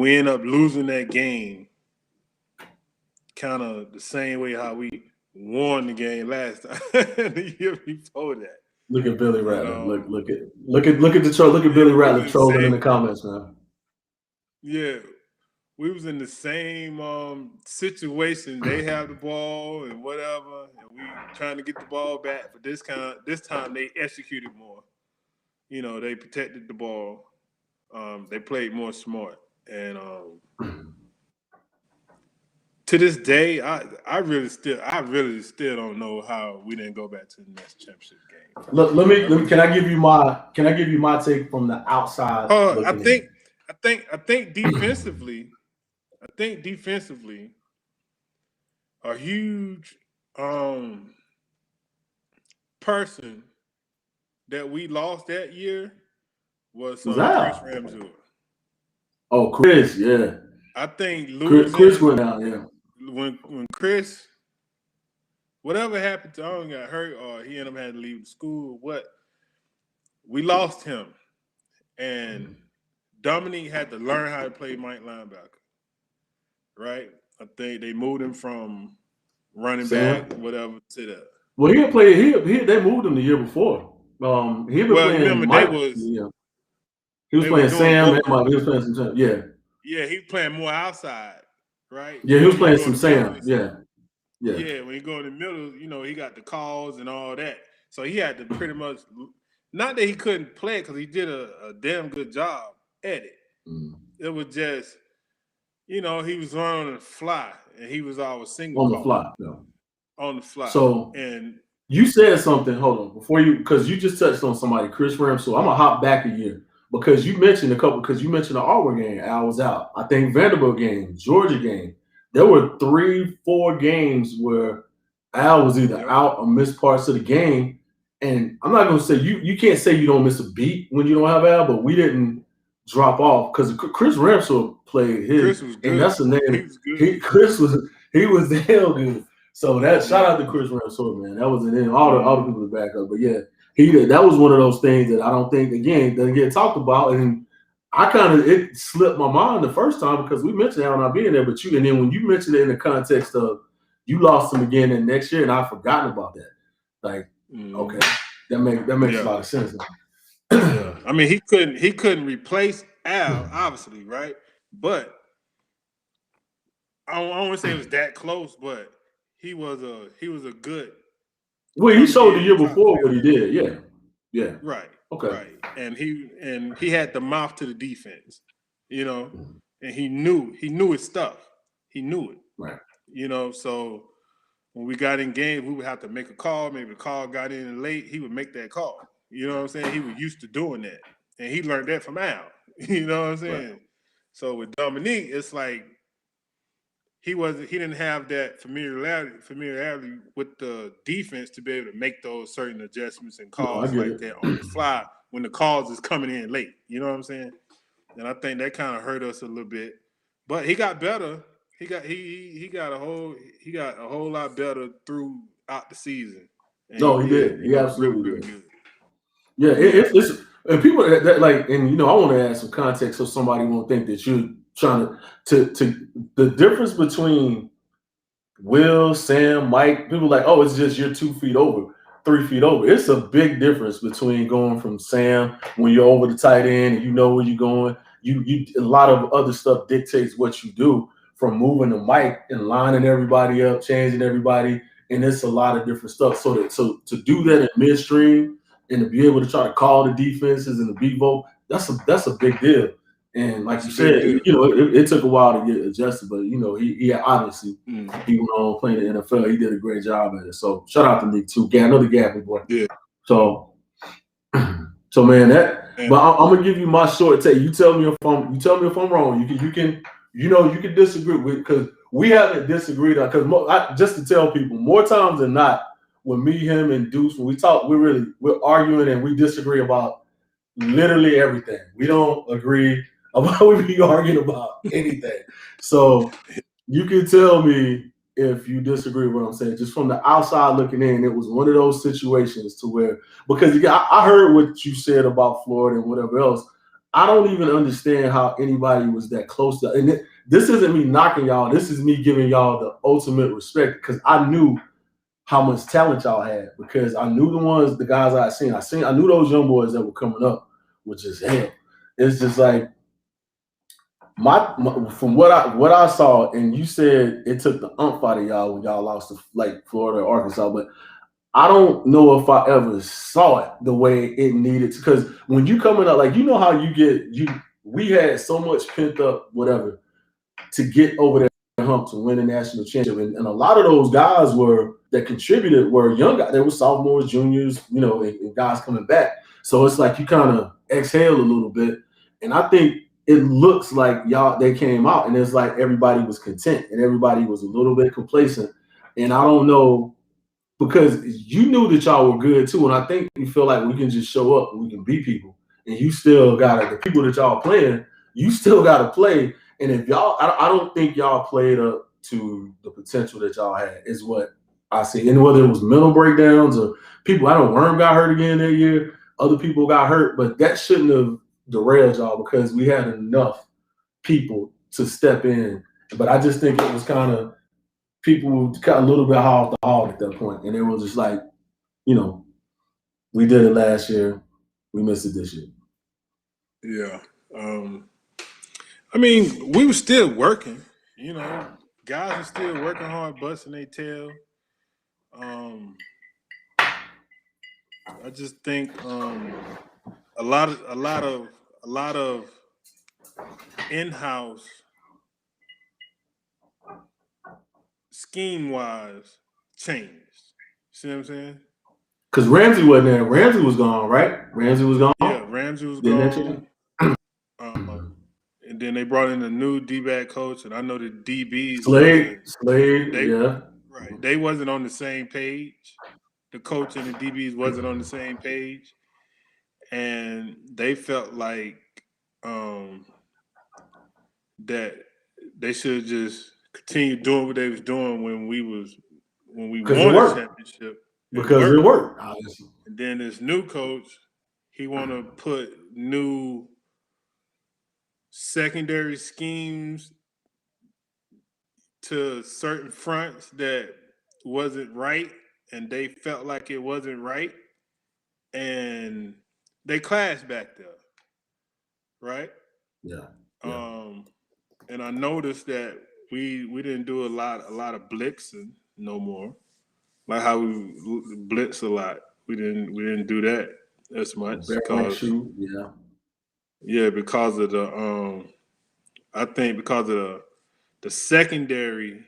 we end up losing that game kind of the same way how we won the game last time, the year before that. Look at Billy Rattler. Look at Billy Rattler trolling in the comments, man. Yeah. We was in the same situation. They have the ball and whatever, and we trying to get the ball back. But this time they executed more. You know, they protected the ball. They played more smart. And to this day, I really still don't know how we didn't go back to the next championship game. Let me. Can I give you my take from the outside? I think defensively. I think defensively, a huge person that we lost that year was Chris Ramsey. Oh, Chris, yeah. I think Chris went out, yeah. When Chris, whatever happened to him, got hurt or he ended up having to leave the school, we lost him. And Dominique had to learn how to play Mike linebacker. Right, I think they moved him from running back, whatever, to the. Well, he played. They moved him the year before. He was playing Mike. He was playing Sam. He was playing some. Yeah. Yeah, he was playing more outside, right? Yeah, he was playing some Sam. Yeah. Yeah, when you go in the middle, you know, he got the calls and all that. So he had to pretty much, not that he couldn't play because he did a damn good job at it. It was just. You know, he was running on the fly, and he was always single on the fly. No. On the fly. So, and you said something. Hold on, because you just touched on somebody, Chris Ramsey. So I'm gonna hop back a year because you mentioned the Auburn game. Al was out. I think Vanderbilt game, Georgia game. There were 3-4 games where Al was either out or missed parts of the game. And I'm not gonna say you can't say you don't miss a beat when you don't have Al, but we didn't drop off because Chris Ramsey played his, and that's the name. Chris was hell good. So that shout out to Chris Ramsey, man. That was all the people to back up. But yeah, that was one of those things that I don't think again doesn't get talked about. And it slipped my mind the first time because we mentioned Al not being there, and then when you mentioned it in the context of you lost him again in next year, and I've forgotten about that. Like, okay, that makes a lot of sense. Yeah. I mean, he couldn't replace Al, obviously, right? But I don't want to say it was that close, but he was a good. Well, he showed the year before what he did, yeah. Right. Okay. Right. And he had the mouth to the defense, you know, and he knew his stuff. He knew it. Right. You know, so when we got in game, we would have to make a call. Maybe the call got in late, he would make that call. You know what I'm saying? He was used to doing that. And he learned that from Al. You know what I'm saying? Right. So with Dominique, it's like he didn't have that familiarity with the defense to be able to make those certain adjustments and calls like that on the fly when the calls is coming in late. You know what I'm saying? And I think that kind of hurt us a little bit. But he got better. He got a whole lot better throughout the season. And he did. He absolutely did. Yeah, it's and people that like, and you know, I want to add some context so somebody won't think that you're trying to the difference between Will, Sam, Mike. People like, oh, it's just you're 2 feet over, 3 feet over. It's a big difference between going from Sam when you're over the tight end and you know where you're going. You a lot of other stuff dictates what you do from moving to Mike and lining everybody up, changing everybody, and it's a lot of different stuff. So to do that in midstream. And to be able to try to call the defenses and the beat vote, that's a big deal. And like you said, you know, it took a while to get adjusted, but you know, he obviously he went on playing the NFL. He did a great job at it. So shout out to Nick too. Another Gaffney boy. Yeah. So So man, but I'm gonna give you my short take. You tell me if I'm wrong. You can disagree with, because we haven't disagreed on, because just to tell people, more times than not, when me, him, and Deuce, when we talk, we're arguing and we disagree about literally everything. We don't agree about we be arguing about anything. So you can tell me if you disagree with what I'm saying. Just from the outside looking in, it was one of those situations to where, because I heard what you said about Florida and whatever else. I don't even understand how anybody was that close to. And this isn't me knocking y'all. This is me giving y'all the ultimate respect, because I knew how much talent y'all had, because I knew the guys I knew those young boys that were coming up, which is hell. It's just like my from what I saw, and you said it took the ump out of y'all when y'all lost to like Florida or Arkansas, but I don't know if I ever saw it the way it needed to, because when you coming up, like, how we had so much pent up whatever to get over that hump to win a national championship, and a lot of those guys that contributed were young guys. They were sophomores, juniors, and guys coming back. So it's like you kind of exhale a little bit, and I think it looks like they came out and it's like everybody was content and everybody was a little bit complacent. And I don't know, because you knew that y'all were good too, and I think you feel like we can just show up and we can beat people, and you still got the people that y'all playing, you still got to play. And if y'all, I don't think y'all played up to the potential that y'all had, is what I see. And whether it was mental breakdowns or people, I know Worm got hurt again that year, other people got hurt, but that shouldn't have derailed y'all, because we had enough people to step in. But I just think it was kind of, people got a little bit off the hog at that point, and it was just like, we did it last year, we missed it this year. Yeah. I mean, we were still working, guys are still working hard, busting their tail. I just think a lot of in-house scheme-wise changed. See what I'm saying? Because Ramsey wasn't there. Ramsey was gone, right? Ramsey was gone. Yeah, Ramsey was gone. And then they brought in a new D-back coach, and I know the DBs. Slade, yeah. Right. They wasn't on the same page. The coach and the DBs wasn't on the same page. And they felt like that they should just continue doing what they was doing when we won a championship. Because it worked, obviously. And then this new coach, he want to put new secondary schemes to certain fronts that wasn't right, and they felt like it wasn't right, and they clashed back there, right? Yeah. And I noticed that we didn't do a lot of blitzing no more, like how we blitz a lot. We didn't do that as much because because of the I think because of the secondary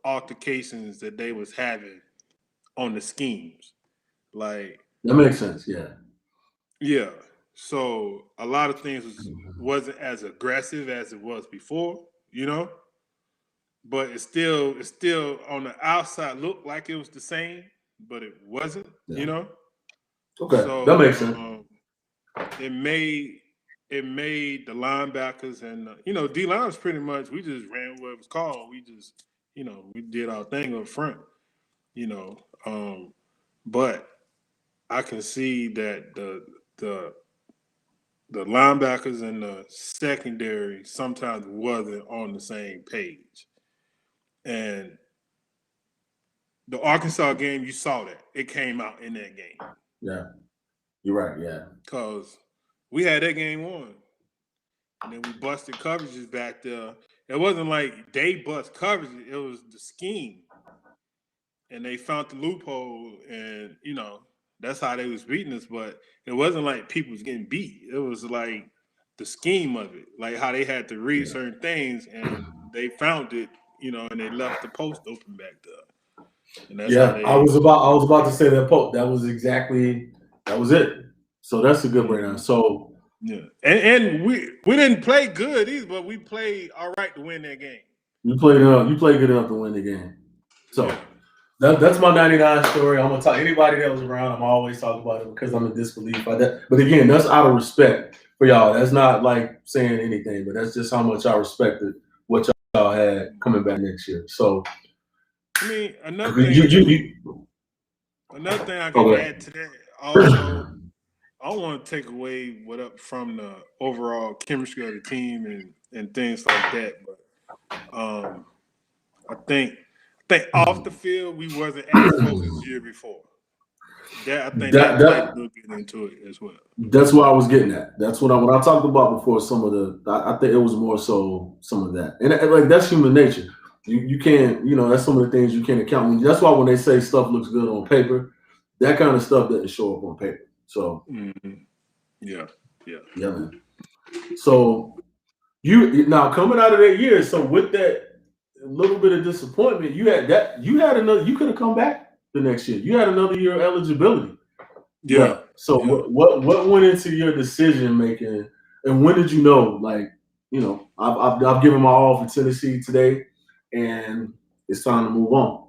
altercations that they was having on the schemes. Like, that makes sense, yeah. Yeah. So a lot of things wasn't as aggressive as it was before, but it still on the outside looked like it was the same, but it wasn't, Okay, so that makes sense. It made the linebackers and D-line was pretty much, we just ran what it was called. We just we did our thing up front, but I can see that the linebackers and the secondary sometimes wasn't on the same page. And the Arkansas game, you saw that. It came out in that game. Yeah. You're right, yeah. Because we had that game won. And then we busted coverages back there. It wasn't like they bust coverages. It was the scheme. And they found the loophole, and, that's how they was beating us. But it wasn't like people was getting beat. It was like the scheme of it, like how they had to read certain things, and they found it, and they left the post open back there. And that's how I was about to say that post. That was exactly That was it. So that's a good breakdown. So yeah, and we didn't play good either, but we played all right to win that game. you played good enough to win the game. So Yeah. that's my 99 story. I'm gonna talk anybody that was around. I'm always talking about it because I'm in disbelief by that. But again, that's out of respect for y'all. That's not like saying anything, but that's just how much I respected what y'all had coming back next year. So I mean, another thing I can add to that also, I don't want to take away what up from the overall chemistry of the team and things like that, but I think off the field we wasn't as focused the year before. That I think that played a little bit into it as well. That's what I was getting at. That's what when I talked about before. Some of I think it was more so some of that, and like that's human nature. You can't, that's some of the things you can't account. That's why when they say stuff looks good on paper, that kind of stuff doesn't show up on paper. So yeah, man. So you now coming out of that year. So with that little bit of disappointment, you had another. You could have come back the next year. You had another year of eligibility. Yeah. So what went into your decision making, and when did you know? Like, I've given my all for Tennessee today, and it's time to move on.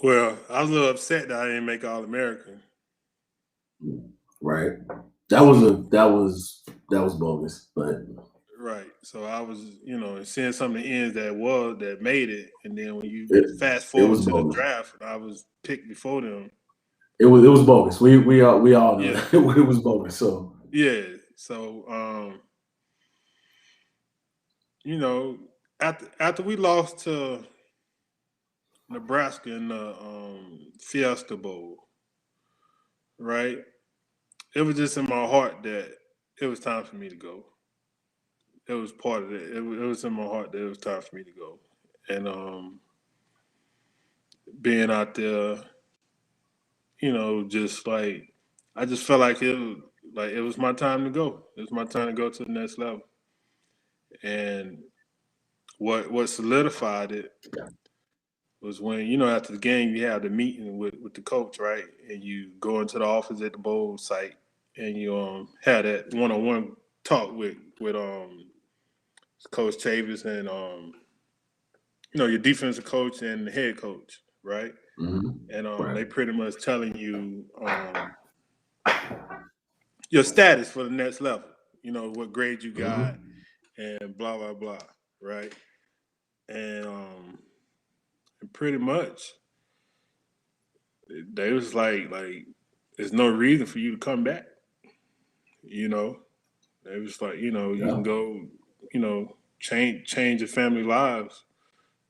Well, I was a little upset that I didn't make All-American. Right. That was bogus, but right. So I was, seeing some of the ends that made it, and then when you fast forward to the draft, and I was picked before them. It was bogus. We all know that. It was bogus. So yeah. So after we lost to Nebraska in the Fiesta Bowl, right? It was just in my heart that it was time for me to go. It was part of it. It was in my heart that it was time for me to go. And being out there, just like I just felt like it was my time to go. It was my time to go to the next level. And what solidified it was when, after the game you had the meeting with the coach, right? And you go into the office at the bowl site and you had that one-on-one talk with Coach Chavis and your defensive coach and the head coach, right? Mm-hmm. And they pretty much telling you your status for the next level, what grade you got and blah blah blah, right? And pretty much they was like there's no reason for you to come back. They was like, you can go, change your family lives.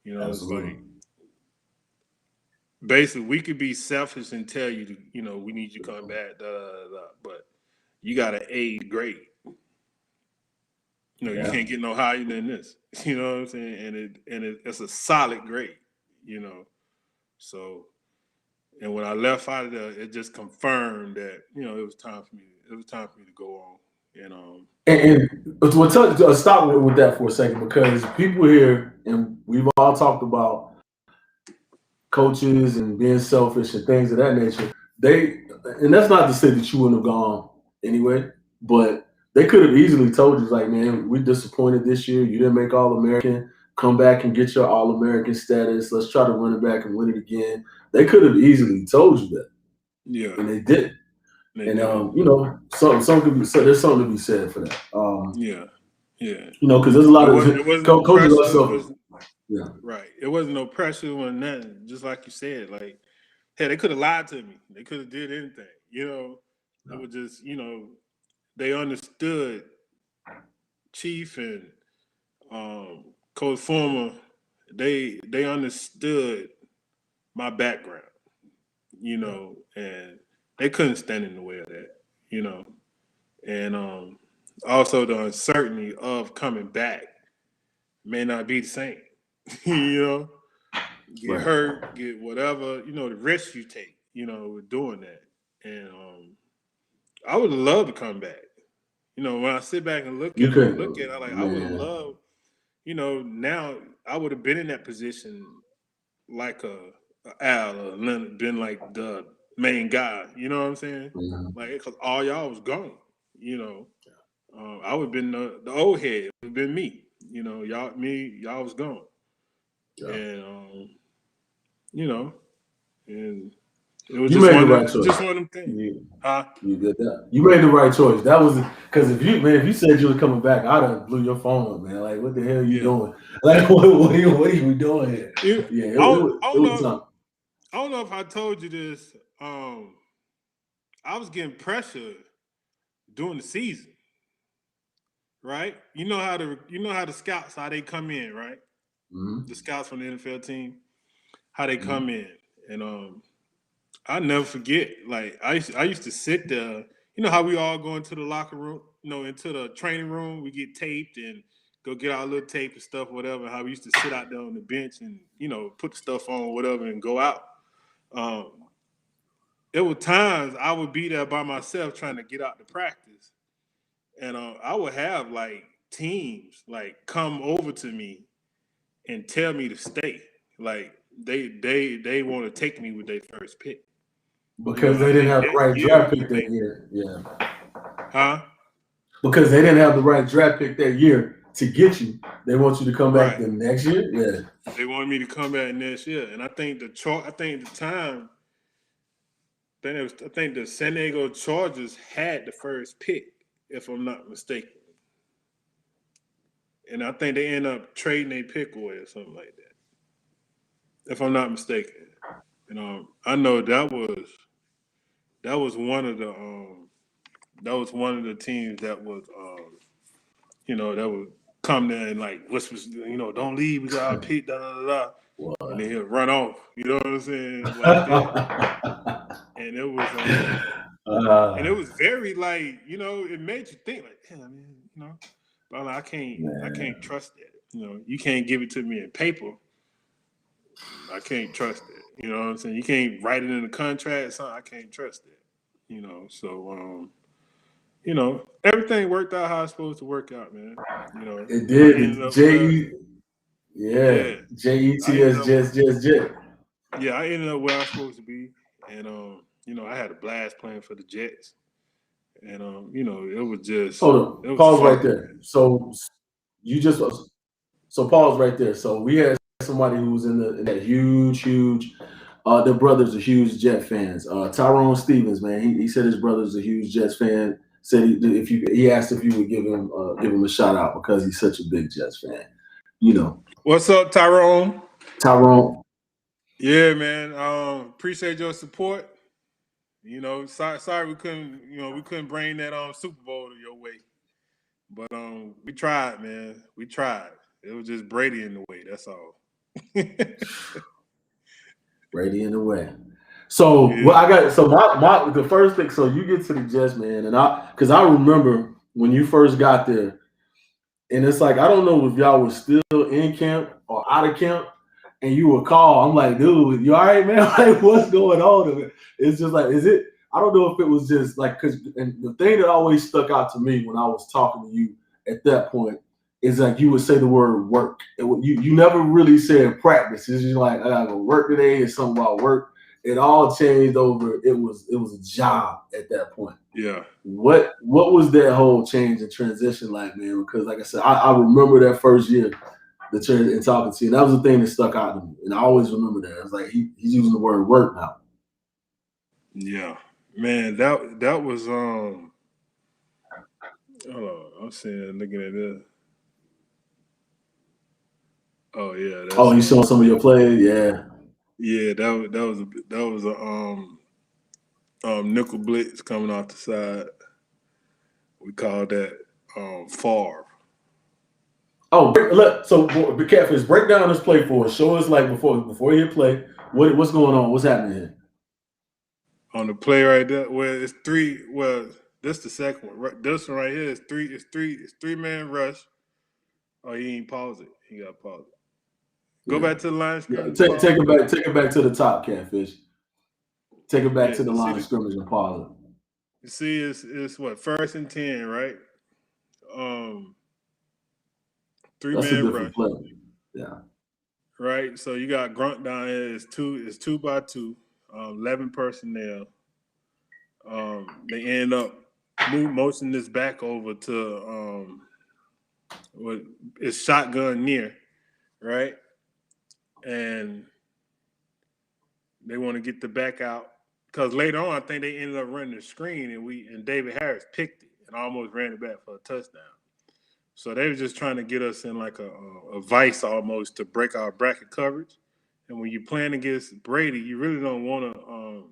It's like basically we could be selfish and tell you to, we need you to come back, but you got an A grade. You can't get no higher than this. You know what I'm saying? And it's a solid grade, So, and when I left out of there, it just confirmed that, it was time for me. It was time for me to go on. And we'll stop with that for a second, because people here, and we've all talked about coaches and being selfish and things of that nature. And that's not to say that you wouldn't have gone anyway, but they could have easily told you, like, man, we're disappointed this year. You didn't make All-American. Come back and get your All-American status. Let's try to run it back and win it again. They could have easily told you that. Yeah. And they didn't. Some could be said. There's something to be said for that. Yeah. Because there's a lot of coaches. Yeah. Right. It wasn't no pressure or nothing. Just like you said, like, hey, they could have lied to me. They could have did anything. It was just, they understood Chief and Coach Former. They understood my background, and they couldn't stand in the way of that, and also the uncertainty of coming back may not be the same. Get hurt, get whatever, the risk you take, with doing that. And I would love to come back. When I sit back and look at it, I would have loved, now I would have been in that position like a Al or Leonard been like the main guy. You know what I'm saying? Mhm. Like, because all y'all was gone. You know, I would have been the old head. It would have been me. You know, y'all was gone. Yeah. And you know, and it was You just made the one right of choice. them things. You, Huh? you did that. You made the right choice. That was because if you said you were coming back, I'd have blew your phone up, man. Like, what the hell are you Yeah. doing? Like, what are you doing here? Yeah, it I don't was know. time. I don't know if I told you this. I was getting pressure during the season, right? You know how the scouts, how they come in, right? Mm-hmm. The scouts from the NFL team, how they Mm-hmm. come in, and I never forget. Like I used to sit there. You know how we all go into the locker room, into the training room. We get taped and go get our little tape and stuff, whatever. How we used to sit out there on the bench and put the stuff on, whatever, and go out. Um, there were times I would be there by myself trying to get out to practice, and I would have like teams like come over to me and tell me to stay. Like they want to take me with their first pick. Because they I didn't think have the that right year draft we pick that made, year. Yeah. huh? Because they didn't have the right draft pick that year to get you. They want you to come back Right. the next year. Yeah. They wanted me to come back next year, and I think at the time, I think the San Diego Chargers had the first pick, if I'm not mistaken. And I think they end up trading a pick away or something like that, if I'm not mistaken. And I know that was one of the teams that was that would come there and like whispers, don't leave, we got our pick, da da da da, and then he'll run off. You know what I'm saying, like that. And it was very like it made you think like, damn man, but I'm like, I can't trust that. You can't give it to me in paper. I can't trust that. You know what I'm saying? You can't write it in the contract. So I can't trust that. So everything worked out how it's supposed to work out, man. It I did. ended The up where Yeah. yeah, I ended JETS, up Jet. yeah, I ended up where I was supposed to be, and I had a blast playing for the Jets, and Hold it on. was Pause right fun, there. man. So you just so pause right there. So we had somebody who was in that huge. Their brothers are huge Jet fans. Tyrone Stevens, man, he said his brother's a huge Jets fan. Said he asked if you would give him a shout out because he's such a big Jets fan. What's up, Tyrone? Tyrone. Yeah, man. Appreciate your support. Sorry we couldn't bring that Super Bowl to your way. But we tried, man. We tried. It was just Brady in the way, that's all. Brady in the way. So Yeah. what I got. So my the first thing. So you get to the Jets, man, and because I remember when you first got there, and it's like I don't know if y'all were still in camp or out of camp, and you would call. I'm like, dude, you all right, man? Like, what's going on? It's just like, is it? I don't know if it was just like and the thing that always stuck out to me when I was talking to you at that point is like you would say the word work. You never really said practice. It's just like I gotta go work today. It's something about work. It all changed over. It was a job at that point. Yeah. What was that whole change and transition like, man? Because like I said, I remember that first year, the turn and talking to you. And that was the thing that stuck out to me. And I always remember that. It's like he's using the word work now. Yeah. Man, that was hold on, I'm saying looking at this. Oh yeah, Oh, that's you showing some of your plays? Yeah. yeah, that was a nickel blitz coming off the side. We called that Favre. Oh, look. So, Catfish, break down this play for us. Show us like before you play. What's going on? What's happening here? On the play right there, well, it's three. Well, this the second one. Right, this one right here is three. It's 3-man rush. Oh, he ain't pause it. He got to pause it. Go Yeah. back to the line of Yeah. scrimmage. Take Pause it it. back. Take it back to the top, Catfish. Take it back Yeah, to the you see line of scrimmage and pause it. you see, it's what 1st and 10, right? Um, That's a 3-man rush. different play. Yeah. right? So you got Grunt down here. It's 2x2, 11 personnel. They end up motioning this back over to what is shotgun near, right? And they want to get the back out because later on I think they ended up running the screen and David Harris picked it and almost ran it back for a touchdown. So they were just trying to get us in like a vice almost to break our bracket coverage. And when you're playing against Brady, you really don't want to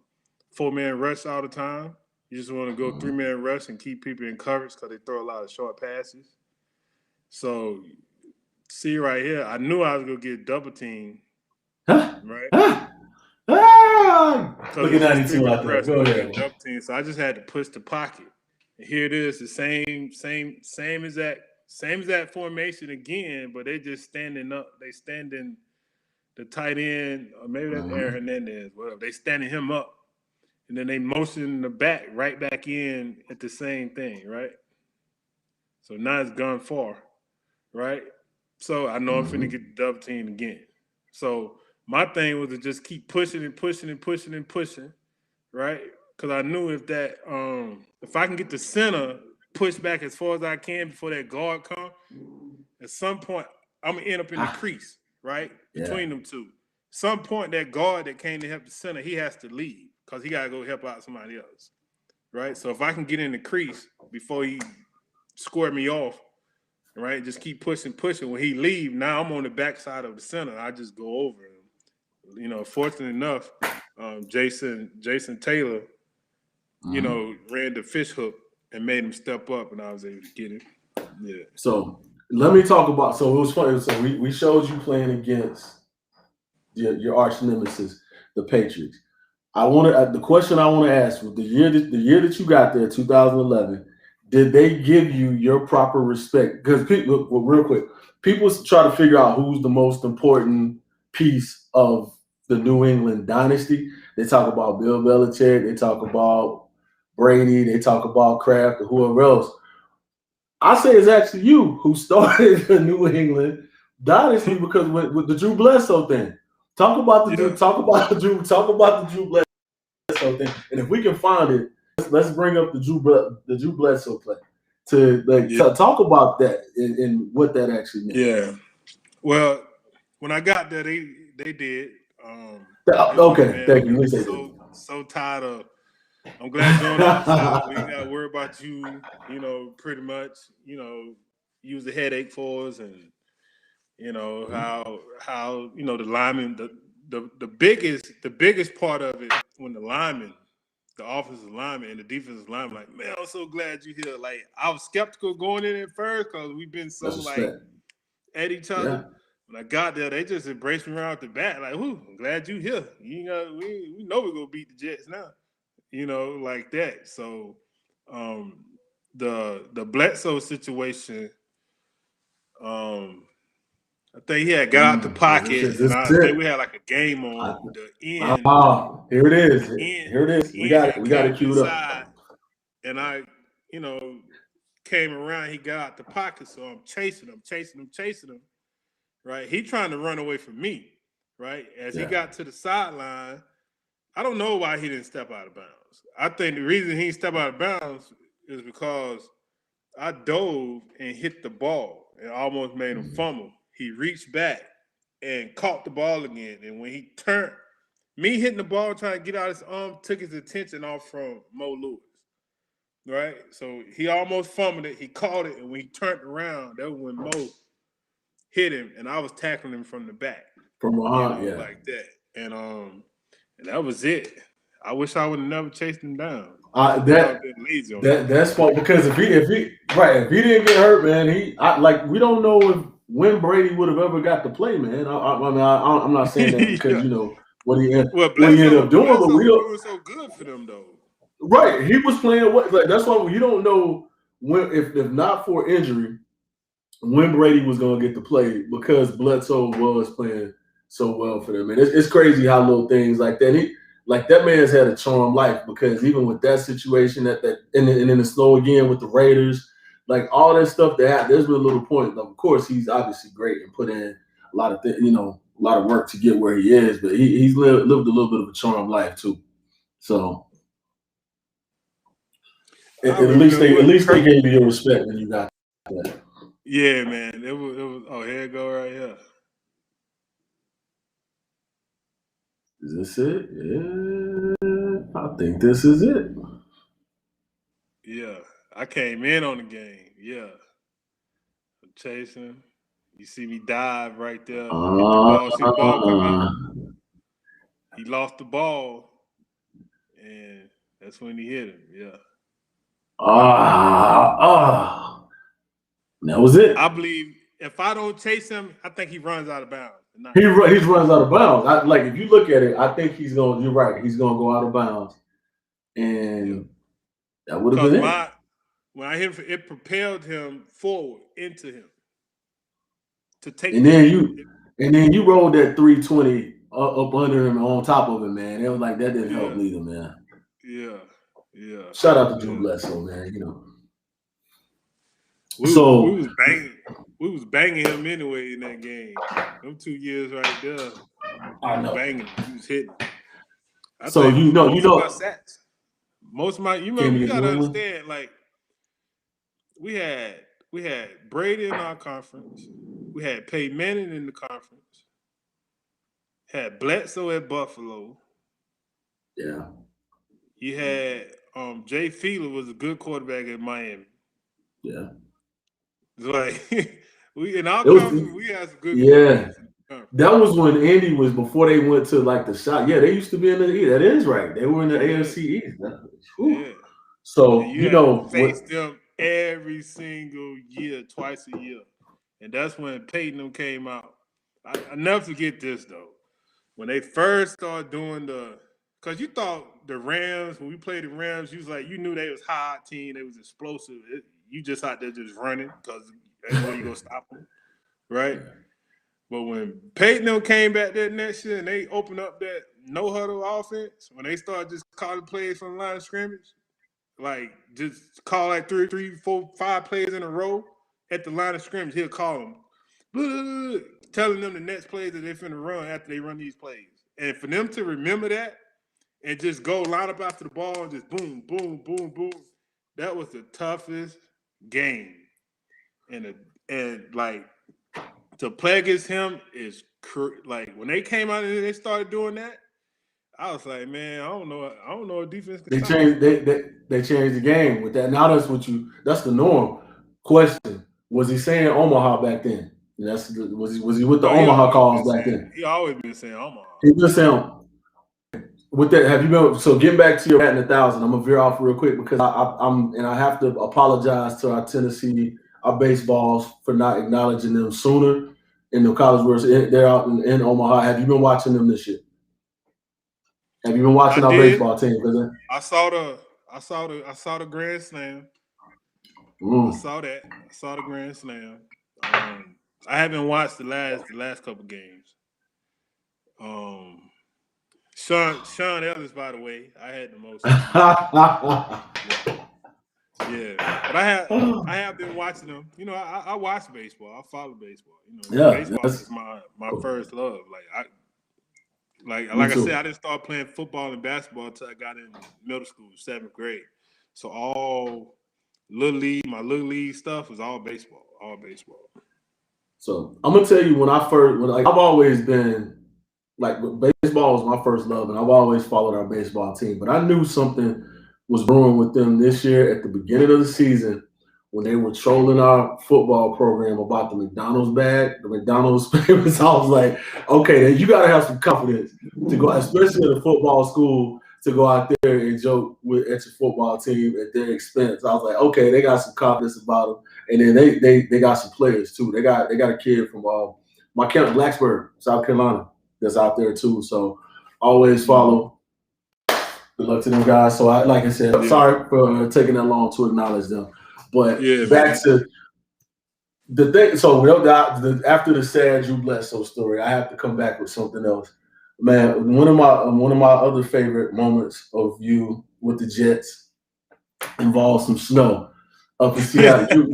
4-man rush all the time. You just want to go 3-man rush and keep people in coverage because they throw a lot of short passes. So, see right here, I knew I was going to get double teamed, right? Look at 92 out there. Go ahead. Double team. So I just had to push the pocket. And here it is, the same as that formation again, but they just standing up. They standing the tight end, or maybe that's Aaron Hernandez, whatever. They standing him up. And then they motion the back right back in at the same thing, right? So now it's gone far, right? So I know I'm finna get the double team again. So my thing was to just keep pushing and pushing and pushing and pushing, right? Because I knew if I can get the center pushed back as far as I can before that guard come, at some point I'm gonna end up in the crease, right? Between them two. Some point that guard that came to help the center, he has to leave because he gotta go help out somebody else, right? So if I can get in the crease before he square me off, right? Just keep pushing. When he leave, now I'm on the backside of the center. I just go over him. You know, fortunate enough, Jason Taylor, you know, ran the fish hook and made him step up, and I was able to get him. Yeah. So let me talk about. So it was funny. So we showed you playing against your arch nemesis, the Patriots. The question I want to ask was the year that you got there, 2011. Did they give you your proper respect? Because people, real quick, people try to figure out who's the most important piece of the New England dynasty. They talk about Bill Belichick. They talk about Brady. They talk about Kraft or whoever else. I say it's actually you who started the New England dynasty because with the Drew Bledsoe thing. Talk about the Drew Bledsoe thing, and if we can find it, let's bring up the Drew Bledsoe play to talk about that and what that actually meant. Yeah. Well, when I got there, they did. Okay, thank you. So tired of. I'm glad you're on the outside. We ain't got to worry about you. You know, pretty much. You know, use the headache for us, and you know how you know the linemen. The biggest part of it when the linemen. The offensive lineman and the defensive lineman, like, man, I'm so glad you're here. Like, I was skeptical going in at first because we've been so at each other. Yeah. When I got there, they just embraced me right off the bat. Like, whoo, I'm glad you're here. You know, we know we're gonna beat the Jets now. You know, like that. So, the Bledsoe situation, I think he had got out the pocket, and I think we had like a game on the end. Here it is. Here it is. We got it queued up. And I, you know, came around. He got out the pocket, so I'm chasing him. Right? He trying to run away from me. Right? As he got to the sideline, I don't know why he didn't step out of bounds. I think the reason he stepped out of bounds is because I dove and hit the ball and almost made him fumble. He reached back and caught the ball again. And when he turned, me hitting the ball trying to get out his arm took his attention off from Mo Lewis. Right? So he almost fumbled it. He caught it. And when he turned around, that was when Mo hit him. And I was tackling him from the back. From behind, like that. And that was it. I wish I would have never chased him down. That's fault because if he didn't get hurt, man, we don't know when Brady would have ever got to play, man. I'm not saying that because you know what he ended up doing, but we don't. Was so good for them though. Right, he was playing that's why you don't know when if not for injury when Brady was going to get to play because Bledsoe was playing so well for them. And it's crazy how little things like that. That man's had a charmed life because even with that situation and in the snow again with the Raiders, like all that stuff there's been a little point. Of course, he's obviously great and put in a lot of things, you know, lot of work to get where he is, but he's lived a little bit of a charmed life too. So at least they gave you your respect when you got that. Yeah, man. It was. Oh, here it go right here. Is this it? Yeah, I think this is it. Yeah, I came in on the game. Yeah, I'm chasing. You see me dive right there. Hit the ball. See the ball come out. He lost the ball, and that's when he hit him. Yeah. That was it. I believe if I don't chase him, I think he runs out of bounds. He runs out of bounds. Like if you look at it, I think he's going. You're right. He's going to go out of bounds, and that would have been it. When I hit him, it propelled him forward into him to take. And then you rolled that 320 up under him on top of him, man. It was like that didn't help neither, man. Yeah. Shout out to Drew Bledsoe, man. You know. We was banging him anyway in that game. Them 2 years right there. I know. Banging him. He was hitting. So you know. Most of my you gotta understand, like we had Brady in our conference. We had Peyton Manning in the conference. Had Bledsoe at Buffalo. Yeah. You had Jay Fiedler was a good quarterback at Miami. Yeah. Like we in our conference, we had some good. Yeah. That was when Andy was before they went to like the shot. Yeah, they used to be in the East. That is right. They were in the AFC East. Yeah. So you know, face them every single year, twice a year, and that's when Peyton came out. I never forget this though. When they first started doing because you thought the Rams, when we played the Rams, you knew they was high team, they was explosive. You just out there just running because ain't no way you gonna stop them, right? But when Peyton came back that next year and they opened up that no huddle offense, when they started just calling plays from the line of scrimmage, like just call like 3, 4, 5 plays in a row at the line of scrimmage, he'll call them, blah, blah, blah, telling them the next plays that they're finna run after they run these plays. And for them to remember that and just go line up after the ball and just boom, boom, boom, boom, that was the toughest game. And like to play against him is like when they came out and they started doing that, I was like, man, I don't know a defense can stop. They changed the game with that. Now that's the norm. Question: was he saying Omaha back then? Was he with the Omaha calls back then? He always been saying Omaha. He been saying with that. Have you been? So getting back to your batting 1,000, I'm gonna veer off real quick because I have to apologize to our Tennessee, our baseballs for not acknowledging them sooner in the college where they're out in Omaha. Have you been watching them this year? Have you been watching our baseball team? I saw the Grand Slam. I saw that. I saw the Grand Slam. I haven't watched the last couple games. Shaun Ellis, by the way, I had the most. Yeah, but I have been watching them. You know, I watch baseball. I follow baseball. You know, baseball is my first love. Like I said, I didn't start playing football and basketball until I got in middle school, 7th grade. So all my little league stuff was all baseball. So I'm gonna tell you I've always been like baseball was my first love, and I've always followed our baseball team. But I knew something was brewing with them this year at the beginning of the season when they were trolling our football program about the McDonald's bag, the McDonald's payments. I was like, okay, then you got to have some confidence to go, especially in a football school, to go out there and joke at your football team at their expense. I was like, okay, they got some confidence about them, and then they got some players too. They got a kid from my camp, Blacksburg, South Carolina, that's out there too. So always follow. Good luck to them guys. So like I said, sorry for taking that long to acknowledge them. But back to the thing. So after the sad Drew Bledsoe story, I have to come back with something else. Man, one of my other favorite moments of you with the Jets involves some snow up in Seattle.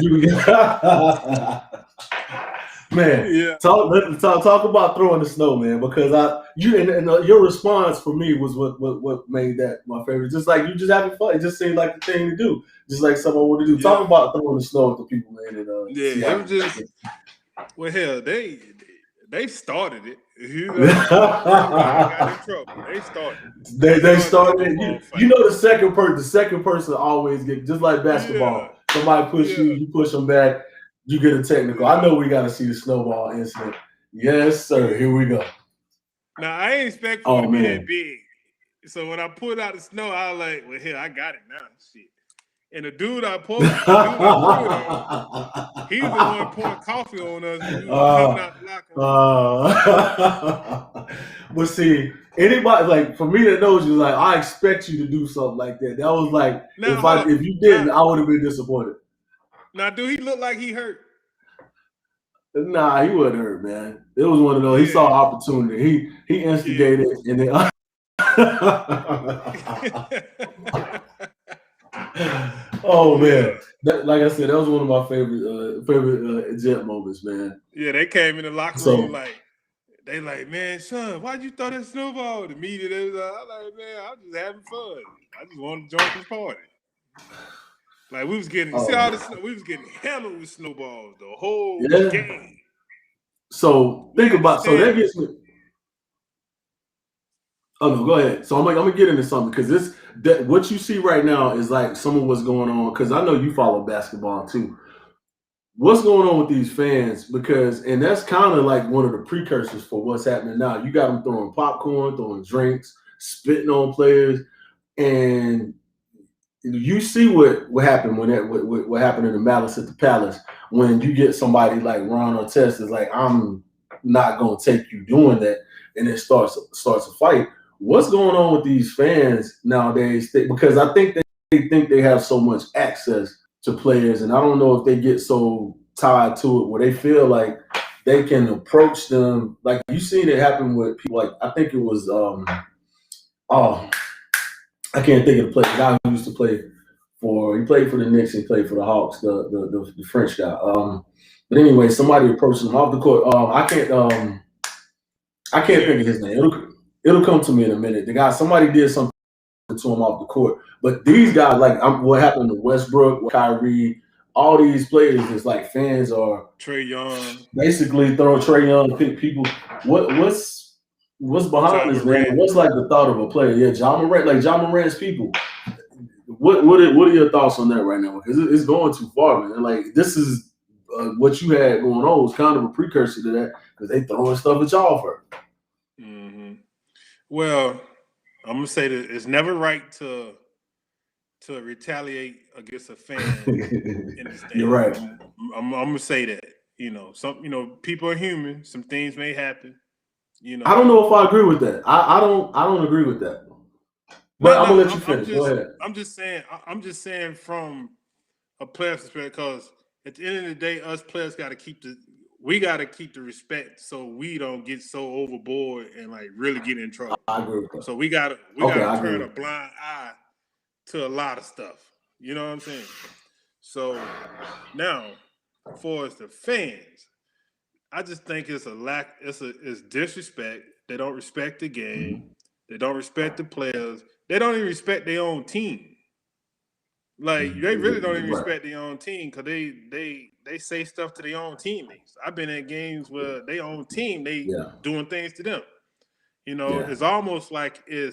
Man, Yeah. talk about throwing the snow, man. Because your response for me was what made that my favorite. Just like you just having fun. It just seemed like the thing to do. Just like someone would do. Yeah. Talk about throwing the snow at the people, man. And, it was just hell, they started it. You know, I got in trouble. They started. They started. You know, the second person always get, just like basketball. Yeah. Somebody push you push them back. You get a technical. I know we got to see the snowball incident. Yes, sir. Here we go. Now I ain't expect for it to be that big. So when I pulled out the snow, I was like, "Well, hell, I got it now." Shit. And the dude I poured it on, he was the one pouring coffee on us when we were coming out the locker room. But see, anybody, like, for me that knows you, like, I expect you to do something like that. That was like, if you didn't, I would have been disappointed. Now, do he look like he hurt? Nah, he wasn't hurt, man. It was one of those. He saw opportunity. He instigated, and then. Oh man, like I said, that was one of my favorite Jet moments, man. Yeah, they came in the locker room they like, man, Shaun, why'd you throw that snowball? The media, they was like, man, I'm just having fun. I just wanted to join this party. Like we was getting, we was getting hammered with snowballs the whole game. So think about, so that gets me. Oh no, go ahead. So I'm gonna get into something because what you see right now is like some of what's going on. Because I know you follow basketball too. What's going on with these fans? And that's kind of like one of the precursors for what's happening now. You got them throwing popcorn, throwing drinks, spitting on players, and you see what happened what happened in the Malice at the Palace when you get somebody like Ron Artest is like, I'm not gonna take you doing that, and it starts a fight. What's going on with these fans nowadays? Because I think they think they have so much access to players, and I don't know if they get so tied to it where they feel like they can approach them. Like you seen it happen with people. Like I think it was I can't think of the player. The guy who used to play he played for the Knicks and played for the Hawks, the French guy. But anyway, somebody approached him off the court. I can't think of his name. It'll come to me in a minute. The guy, somebody did something to him off the court. But these guys, like what happened to Westbrook, Kyrie, all these players is like fans are Trae Young basically throwing Trae Young people. What's behind this, man? What's like the thought of a player? Yeah, John Morant's people. What are your thoughts on that right now? Because it's going too far, man. Like this is what you had going on was kind of a precursor to that because they throwing stuff at y'all first. Mm-hmm. Well, I'm gonna say that it's never right to retaliate against a fan in the stand. You're right. I'm gonna say that. People are human. Some things may happen. I don't know if I agree with that. I don't agree with that. But I'm gonna let you finish. Go ahead. I'm just saying from a player's perspective, because at the end of the day, us players got to keep the respect so we don't get so overboard and like really get in trouble. I agree with that. So we gotta turn a blind eye to a lot of stuff. You know what I'm saying? So now, for the fans, I just think it's it's disrespect. They don't respect the game. They don't respect the players. They don't even respect their own team. Like they really don't even respect their own team because they say stuff to their own teammates. I've been at games where their own team doing things to them. It's almost like we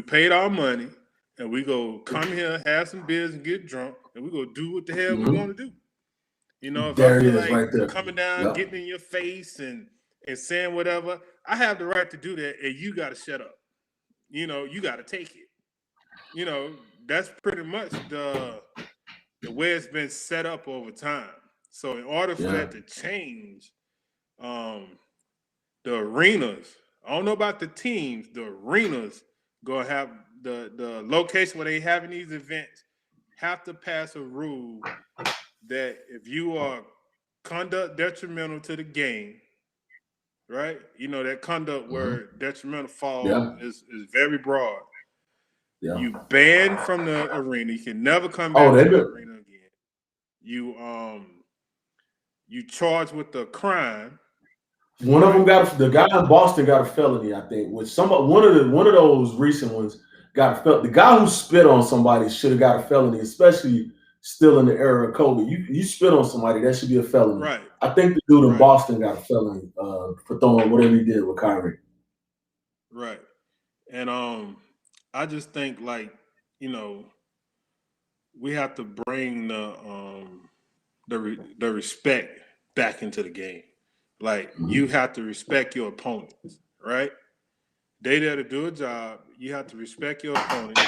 paid our money and we go come here, have some beers and get drunk, and we go do what the hell we want to do. If there I feel it is, like right there. Coming down, getting in your face and saying whatever, I have the right to do that, and you got to shut up. You got to take it. That's pretty much the way it's been set up over time. So in order for that to change, the arenas, I don't know about the teams, the arenas gonna have the location where they having these events have to pass a rule that if you are conduct detrimental to the game, right? That conduct where detrimental fall is very broad. Yeah. You banned from the arena. You can never come back to the arena again. you charged with the crime. One of them the guy in Boston got a felony, I think. One of those recent ones got a felony. The guy who spit on somebody should have got a felony, especially still in the era of COVID. You spit on somebody, that should be a felony. Right. I think the dude in Boston got a felony for throwing whatever he did with Kyrie. Right. And I just think, like, you know, we have to bring the respect back into the game. Like, you have to respect your opponents, right? They there to do a job. You have to respect your opponents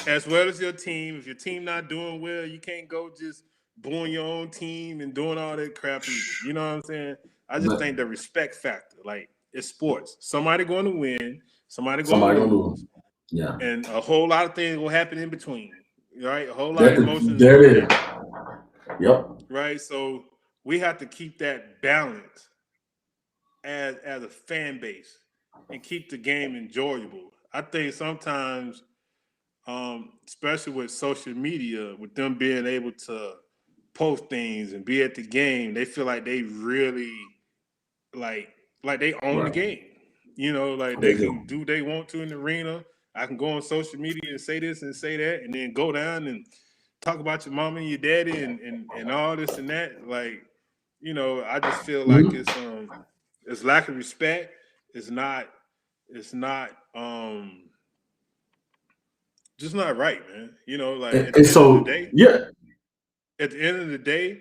as well as your team. If your team not doing well, you can't go just booing your own team and doing all that crap either. You know what I'm saying? I just think the respect factor, like, it's sports. Somebody going to win, somebody going to lose. Yeah. And a whole lot of things will happen in between, right? A whole lot of emotions. There it is. Yep. Right? So we have to keep that balance as a fan base and keep the game enjoyable. I think sometimes, especially with social media, with them being able to post things and be at the game, they feel like they really like they own the game. You know, like they can do what they want to in the arena. I can go on social media and say this and say that, and then go down and talk about your mama and your daddy and all this and that. Like, you know, I just feel like it's lack of respect. It's not just not right, man. You know, like at the end of the day, at the end of the day,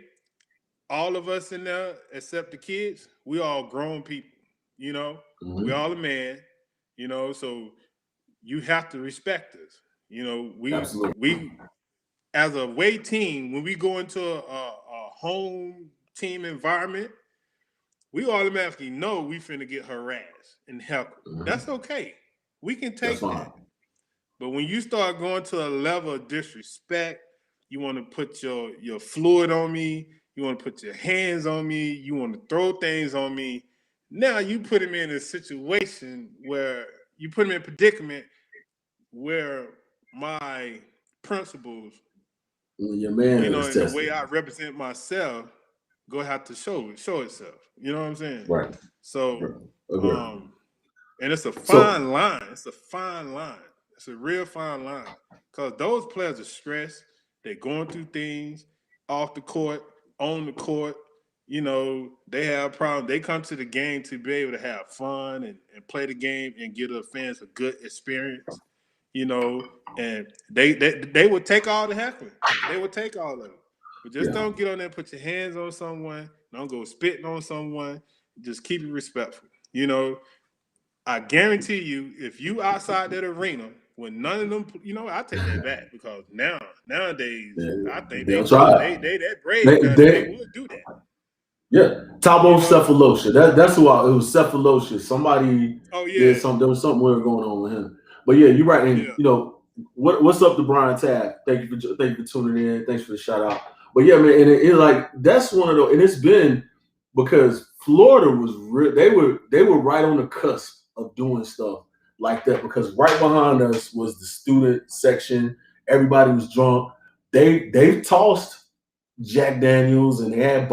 all of us in there, except the kids, we all grown people. You know, we all a man. You know, so you have to respect us. You know, we as a away team, when we go into a home team environment, we automatically know we finna get harassed and heckled. That's okay. We can take that. But when you start going to a level of disrespect, you want to put your fluid on me, you want to put your hands on me, you want to throw things on me. Now you put him in a situation where you put him in a predicament where my principles, your man, you know, and the way I represent myself, go have to show itself. You know what I'm saying? Right. So, and it's a fine line. It's a fine line. It's a real fine line because those players are stressed. They're going through things off the court, on the court. You know, they have problems. They come to the game to be able to have fun and play the game and give the fans a good experience. You know, and they would take all the heckling. They would take all of it. But just don't get on there and put your hands on someone. Don't go spitting on someone. Just keep it respectful. You know, I guarantee you, if you outside that arena, when none of them, you know, I take that back because nowadays, I think they that brave. They would do that. Yeah, Tabo Cephalosha. That's who it was. Cephalosha. Somebody did something. There was something weird going on with him. But yeah, you're right. And you know, what's up to Brian Tab? Thank you for tuning in. Thanks for the shout out. But yeah, man, and it's like that's one of those, and it's been because Florida was they were right on the cusp of doing stuff like that because right behind us was the student section. Everybody was drunk. They tossed Jack Daniels and they had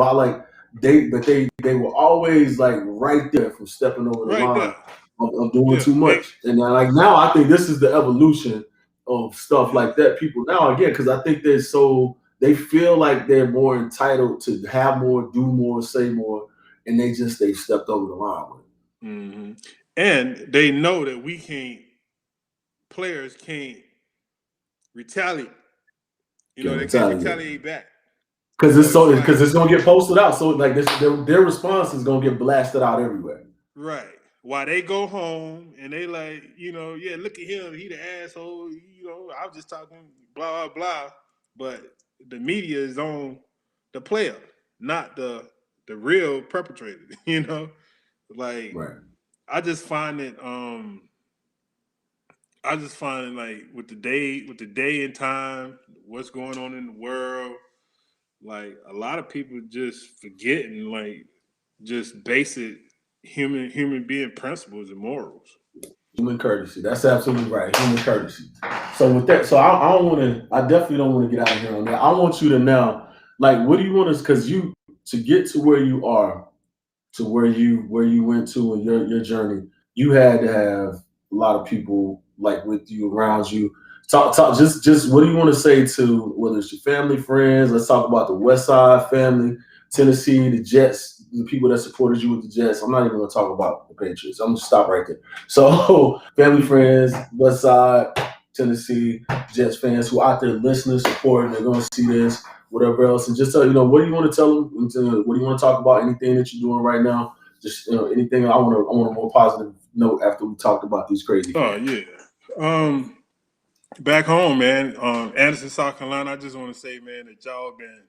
they were always like right there from stepping over the line of doing too much. And now I think this is the evolution of stuff like that. People now again because I think they feel like they're more entitled to have more, do more, say more, and they stepped over the line with it. Mm-hmm. And they know that players can't retaliate. You know, they can't retaliate back. Because it's gonna get posted out. So like their response is gonna get blasted out everywhere. Right. While they go home and they like, you know, look at him, he the asshole, you know, I was just talking blah, blah, blah. But the media is on the player, not the real perpetrator, you know? Like I just find it like with the day and time, what's going on in the world, like a lot of people just forgetting like just basic human being principles and morals. Human courtesy. That's absolutely right. Human courtesy. So with that, I definitely don't want to get out of here on that. I want you to now, like, what do you want us? Because to get to where you are, to where you went to in your journey, you had to have a lot of people like with you, around you. Talk just what do you want to say to whether it's your family, friends? Let's talk about the West Side family, Tennessee, the Jets, the people that supported you with the Jets. I'm not even gonna talk about the Patriots. I'm gonna stop right there. So family, friends, West Side, Tennessee, Jets fans who out there listening, supporting, they're gonna see this, whatever else, and just tell what do you want to tell them? What do you want to talk about? Anything that you're doing right now? Just anything. I want a more positive note after we talked about these crazy. Oh yeah. Back home, man, Anderson, South Carolina. I just want to say, man, that y'all been,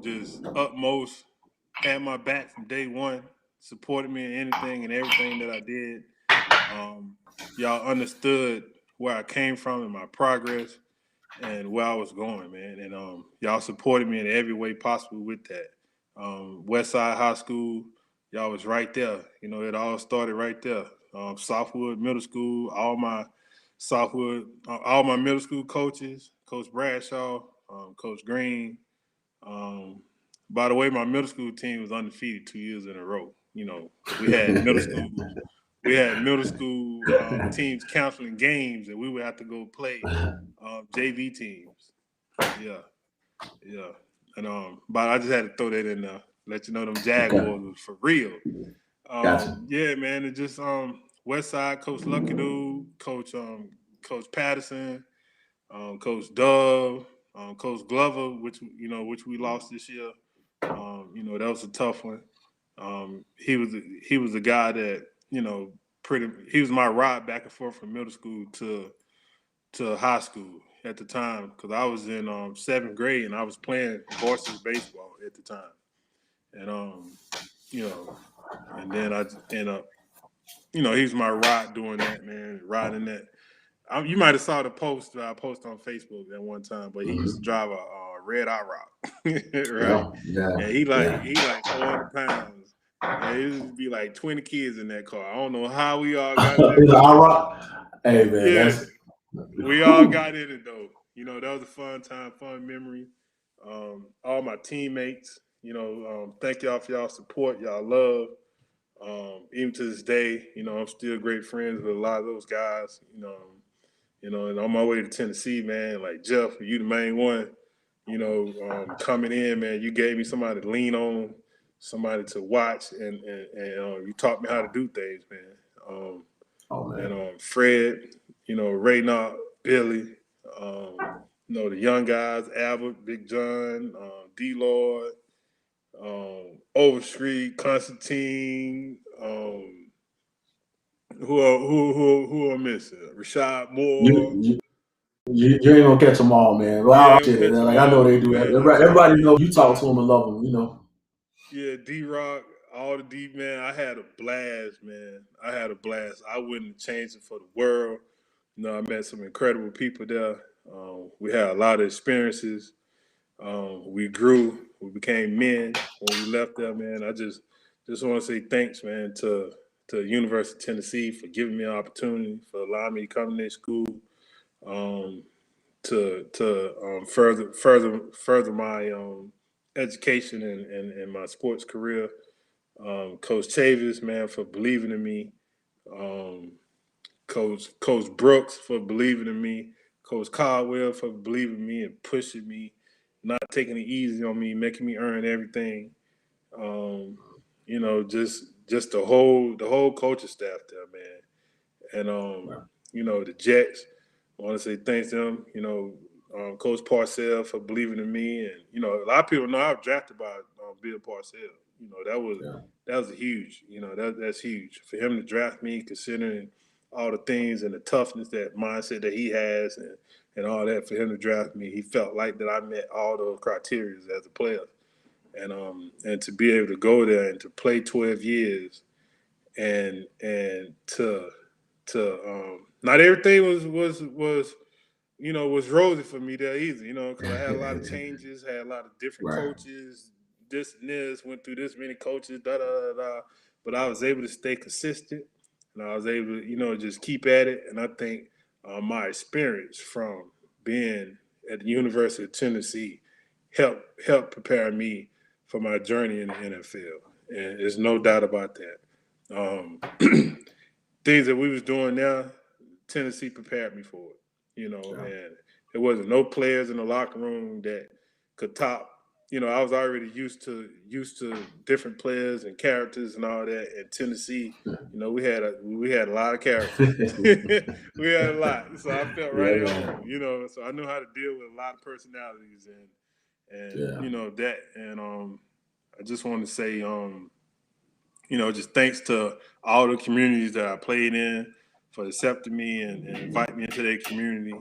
just utmost had my back from day one, supported me in anything and everything that I did. Y'all understood where I came from and my progress and where I was going, man. And y'all supported me in every way possible with that. West Side High School, y'all was right there. It all started right there. Southwood Middle School, all my middle school coaches, Coach Bradshaw, Coach Green. By the way, my middle school team was undefeated 2 years in a row. We had middle school teams canceling games, and we would have to go play JV teams. Yeah. But I just had to throw that in there, let you know them Jaguars was for real. Gotcha. Yeah, man. It just West Side, Coach Lucky Dude, Coach Patterson, Coach Dove, Coach Glover, which we lost this year. That was a tough one. He was a guy that he was my ride back and forth from middle school to high school at the time, because I was in 7th grade and I was playing varsity baseball at the time, and and then I end up, he was my ride doing that, man, riding that. You might have saw the post that I posted on Facebook at one time, but he used to drive a red eye rock, right? Yeah. And he like 400 pounds. And it used to be like 20 kids in that car. I don't know how we all got in that car. Hey man, Yeah, that's we all got in it though. That was a fun time, fun memory. All my teammates, thank y'all for y'all support, y'all love. Even to this day, I'm still great friends with a lot of those guys. And on my way to Tennessee, man, like Jeff, you the main one. Coming in, man, you gave me somebody to lean on, somebody to watch, and you taught me how to do things, man. And Fred, Raynaud, Billy, the young guys, Albert, Big John, D. Lord, Overstreet, Constantine, who I'm missing? Rashad Moore. you ain't gonna catch them all, man. Wow, shit. I know they do. Everybody know you talk to them and love them. Yeah, D-Rock, all the deep, man. I had a blast, man. I wouldn't change it for the world. I met some incredible people there. We had a lot of experiences. We grew. We became men when we left there, man. I just want to say thanks, man, to University of Tennessee for giving me an opportunity, for allowing me to come to their school, to further my education and my sports career. Coach Chavis, man, for believing in me. Coach Brooks for believing in me. Coach Caldwell for believing in me and pushing me, not taking it easy on me, making me earn everything. Just the whole coaching staff there, man. And the Jets, I want to say thanks to them. Coach Parcell for believing in me, and a lot of people know I was drafted by Bill Parcell. That was huge. That's huge for him to draft me, considering all the things and the toughness, that mindset that he has, and all that. For him to draft me, he felt like that I met all those criteria as a player, and to be able to go there and to play 12 years, and to not everything was rosy for me there either, because I had a lot of changes, had a lot of different coaches, this and this, went through this many coaches, but I was able to stay consistent, and I was able to, just keep at it. And I think my experience from being at the University of Tennessee helped prepare me for my journey in the NFL, and there's no doubt about that. Things that we was doing now, Tennessee prepared me for it, and there wasn't no players in the locker room that could top. I was already used to different players and characters and all that. In Tennessee, we had a lot of characters. We had a lot, so I felt right at home. So I knew how to deal with a lot of personalities and that. And I just want to say, just thanks to all the communities that I played in for accepting me and inviting me into their community.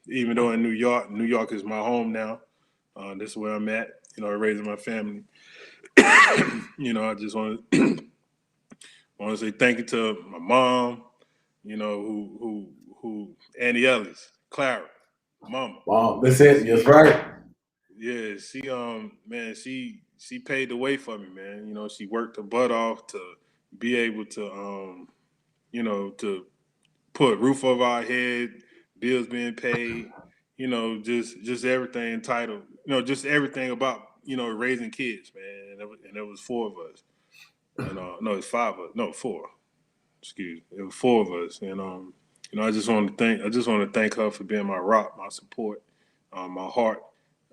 Even though in New York is my home now. This is where I'm at, raising my family. I just want to say thank you to my mom, who Annie Ellis, Clara, mama. Wow, that's it. That's right. Yeah, she paid the way for me, man. She worked her butt off to be able to to put a roof over our head, bills being paid, just everything entitled, just everything about, raising kids, man. And it was four of us. And no, it's five of us. No, four. Excuse me. It was four of us. And I just want to thank her for being my rock, my support, my heart,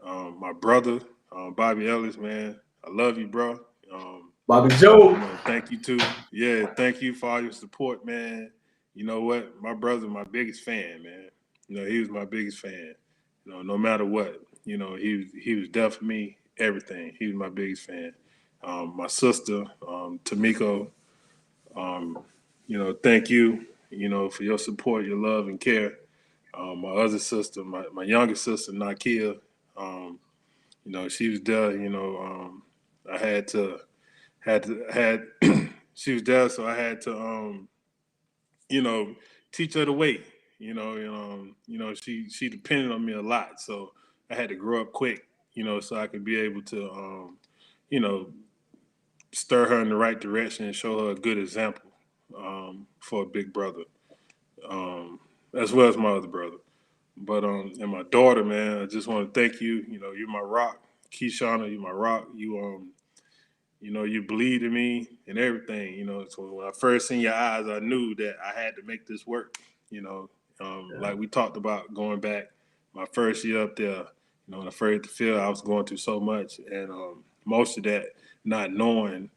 my brother, Bobby Ellis, man. I love you, bro. Bobby Joe. Thank you too. Yeah, thank you for all your support, man. You know what? My brother's my biggest fan, man. He was my biggest fan. No matter what, he was there for me, everything. He was my biggest fan. My sister, Tamiko, thank you, for your support, your love and care. My other sister, my younger sister, Nakia, she was there, I had she was there, so I had to teach her the way. She depended on me a lot, so I had to grow up quick, so I could be able to stir her in the right direction and show her a good example for a big brother, as well as my other brother. But and my daughter, man, I just want to thank you. You're my rock, Keishana. You're my rock. You believed in me and everything. So when I first seen your eyes, I knew that I had to make this work. Like we talked about going back my first year up there. When I first hit the field, I was going through so much, and most of that not knowing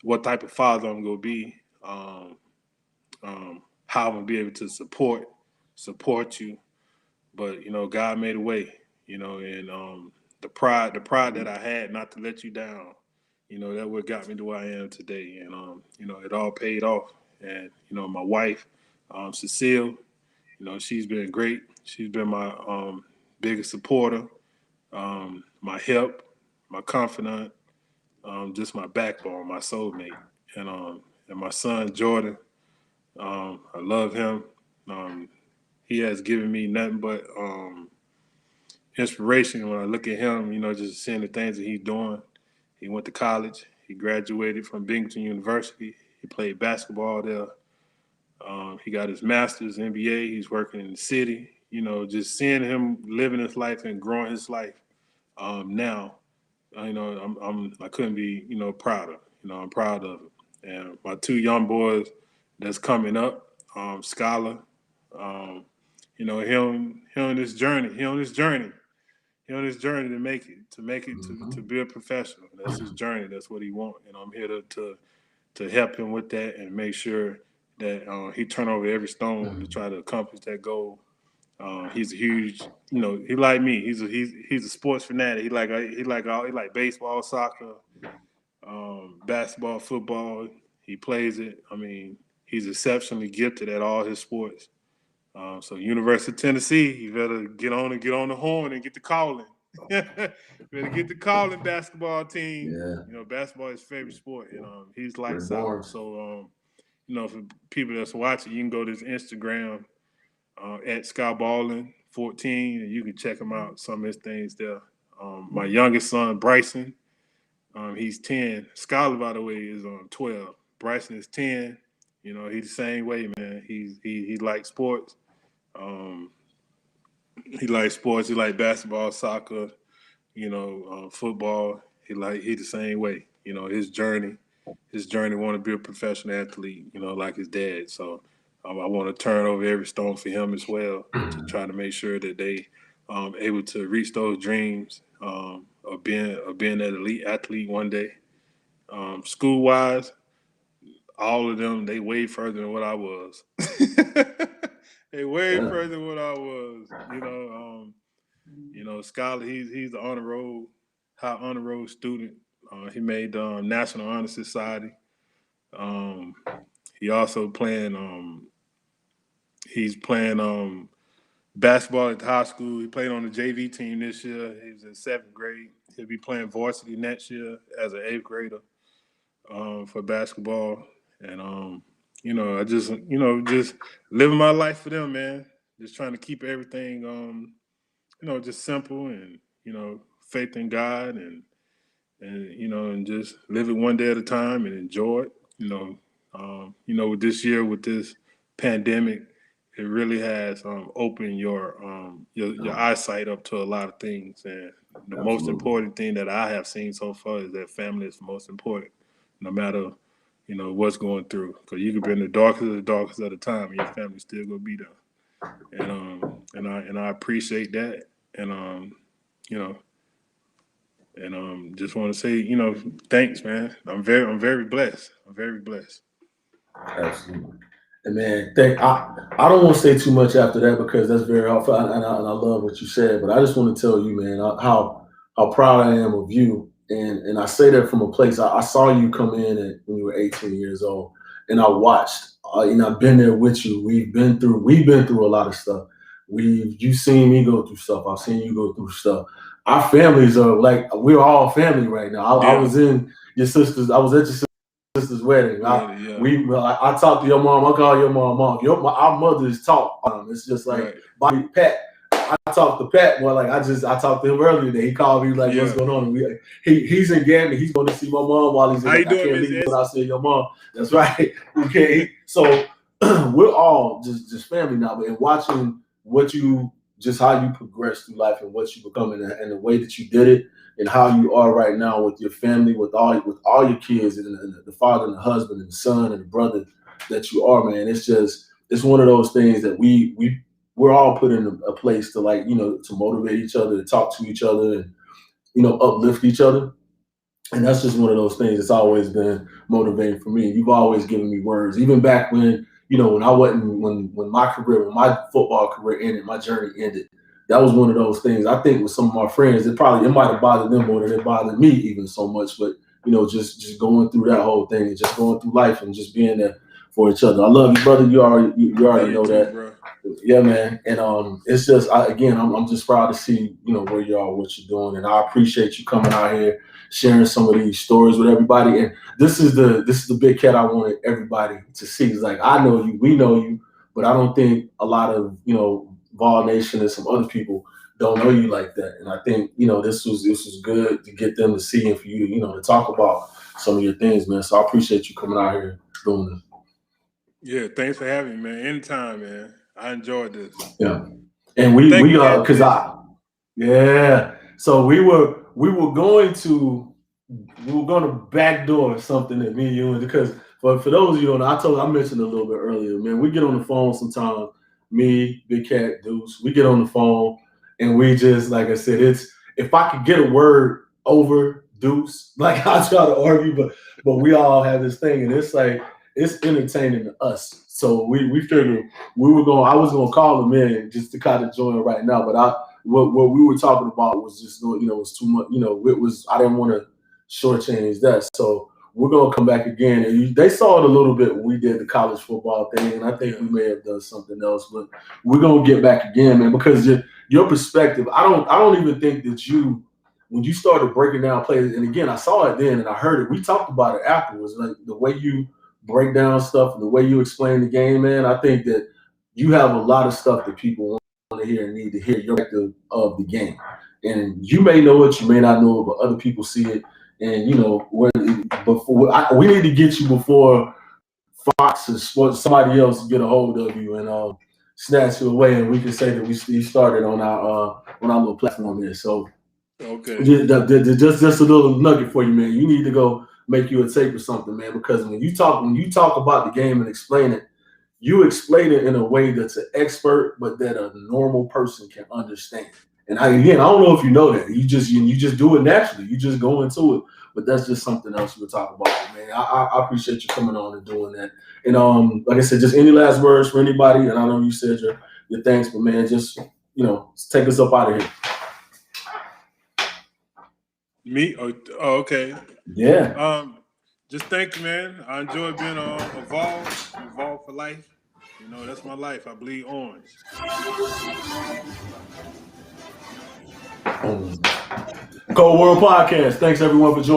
what type of father I'm gonna be, how I'm gonna be able to support you. But God made a way. And the pride that I had not to let you down. That what got me to where I am today. And it all paid off. And my wife, Cecile, she's been great. She's been my biggest supporter, my help, my confidant, just my backbone, my soulmate. And my son Jordan, I love him. He has given me nothing but inspiration when I look at him, just seeing the things that he's doing. He went to college. He graduated from Binghamton University. He played basketball there. He got his master's, MBA. He's working in the city. Just seeing him living his life and growing his life now, I couldn't be, prouder. I'm proud of it. And my two young boys that's coming up, Scholar, he on this journey. He on this journey to make it, to be a professional. That's his journey. That's what he wants. And I'm here to help him with that and make sure that he turn over every stone to try to accomplish that goal. He's a huge, he like me. He's a sports fanatic. He like baseball, soccer, basketball, football. He plays it. I mean, he's exceptionally gifted at all his sports. So University of Tennessee, you better get on the horn and get the calling. Better get the calling, basketball team. Yeah. Basketball is his favorite sport, and he's lights Good out. Lord. So for people that's watching, you can go to his Instagram at SkyBallin14, and you can check him out. Some of his things there. My youngest son, Bryson, he's 10. Skylar, by the way, is 12. Bryson is 10. He's the same way, man. He likes sports. He likes sports. He likes basketball, soccer, football. he the same way. You know, his journey want to be a professional athlete. You know, like his dad. So I want to turn over every stone for him as well to try to make sure that they able to reach those dreams of being an elite athlete one day. School wise, all of them, they way further than what I was. They way further than what I was. Scholar, he's the high honor roll student. He made the National Honor Society. He also he's playing basketball at the high school. He played on the JV team this year. He's in 7th grade. He'll be playing varsity next year as an 8th grader for basketball. And I just living my life for them, man. Just trying to keep everything just simple and faith in God and just live it one day at a time and enjoy it. With this year with this pandemic, it really has opened your eyesight up to a lot of things. And the most important thing that I have seen so far is that family is the most important, no matter what's going through. Because you could be in the darkest of the time, and your family's still gonna be there. And I appreciate that. And just want to say, thanks, man. I'm very blessed. I'm very blessed. Absolutely. And man, I don't want to say too much after that because that's very helpful, and I love what you said. But I just want to tell you, man, how proud I am of you. And I say that from a place I saw you come in when you were 18 years old, and I watched. I've been there with you. We've been through a lot of stuff. You've seen me go through stuff. I've seen you go through stuff. Our families are like we're all family right now. I was in your sister's. I was at your sister's wedding. I talked to your mom. I call your mom. Our mothers talk. It's just like Bobby Pat. I talked to Pat. Well, I talked to him earlier today. He called me like, "What's going on?" He's in Gambia. He's going to see my mom while he's in. I can't leave without seeing your mom. That's right. Okay. So we're all just family now. And watching how you progress through life and what you become and the way that you did it and how you are right now with your family, with all your kids and the father and the husband and the son and the brother that you are, man. It's one of those things that we're all put in a place to to motivate each other, to talk to each other and, uplift each other. And that's just one of those things that's always been motivating for me. You've always given me words, even back when, when I wasn't, when my football career ended, my journey ended. That was one of those things. I think with some of my friends, it might have bothered them more than it bothered me even so much. But just going through that whole thing and just going through life and just being there for each other. I love you, brother. You already know that. Bro. Yeah, man. And it's just I'm just proud to see where you are, what you're doing, and I appreciate you coming out here, sharing some of these stories with everybody. And this is the Big Kat I wanted everybody to see. It's like I know you, we know you, but I don't think a lot of Vol Nation and some other people don't know you like that. And I think this was good to get them to see and for you to to talk about some of your things, man. So I appreciate you coming out here doing this. Yeah, thanks for having me, man. Anytime, man. I enjoyed this. Yeah, and So we were going to backdoor something that me and you, because for those of you don't know, I mentioned a little bit earlier, man. We get on the phone sometimes. Me, Big Kat, Deuce. We get on the phone and we just, like I said, it's if I could get a word over Deuce, I try to argue, but we all have this thing, and it's like it's entertaining to us. So we figured I was gonna call him in just to kind of join right now, but what we were talking about was just it was too much. I didn't want to shortchange that. So we're gonna come back again, and they saw it a little bit when we did the college football thing, and I think we may have done something else, but we're gonna get back again, man, because your perspective. I don't even think that when you started breaking down plays, and again I saw it then and I heard it. We talked about it afterwards, like the way you break down stuff and the way you explain the game, man. I think that you have a lot of stuff that people want to hear and need to hear your perspective of the game. And you may know it, you may not know it, but other people see it. And we need to get you before Fox and somebody else get a hold of you and snatch you away, and we can say that you started on our little platform here. So Okay. Just a little nugget for you, man. You need to go make you a tape or something, man, because when you talk about the game and explain it, you explain it in a way that's an expert, but that a normal person can understand. And I don't know if you know that. You just do it naturally. You just go into it. But that's just something else you were talking about, man. I appreciate you coming on and doing that. And like I said, just any last words for anybody. And I know you said your thanks, but man, just take us up out of here. Me? Oh, okay. Yeah. Just thank you, man. I enjoy being Evolve for life. That's my life. I bleed orange. Cold World Podcast. Thanks everyone for joining.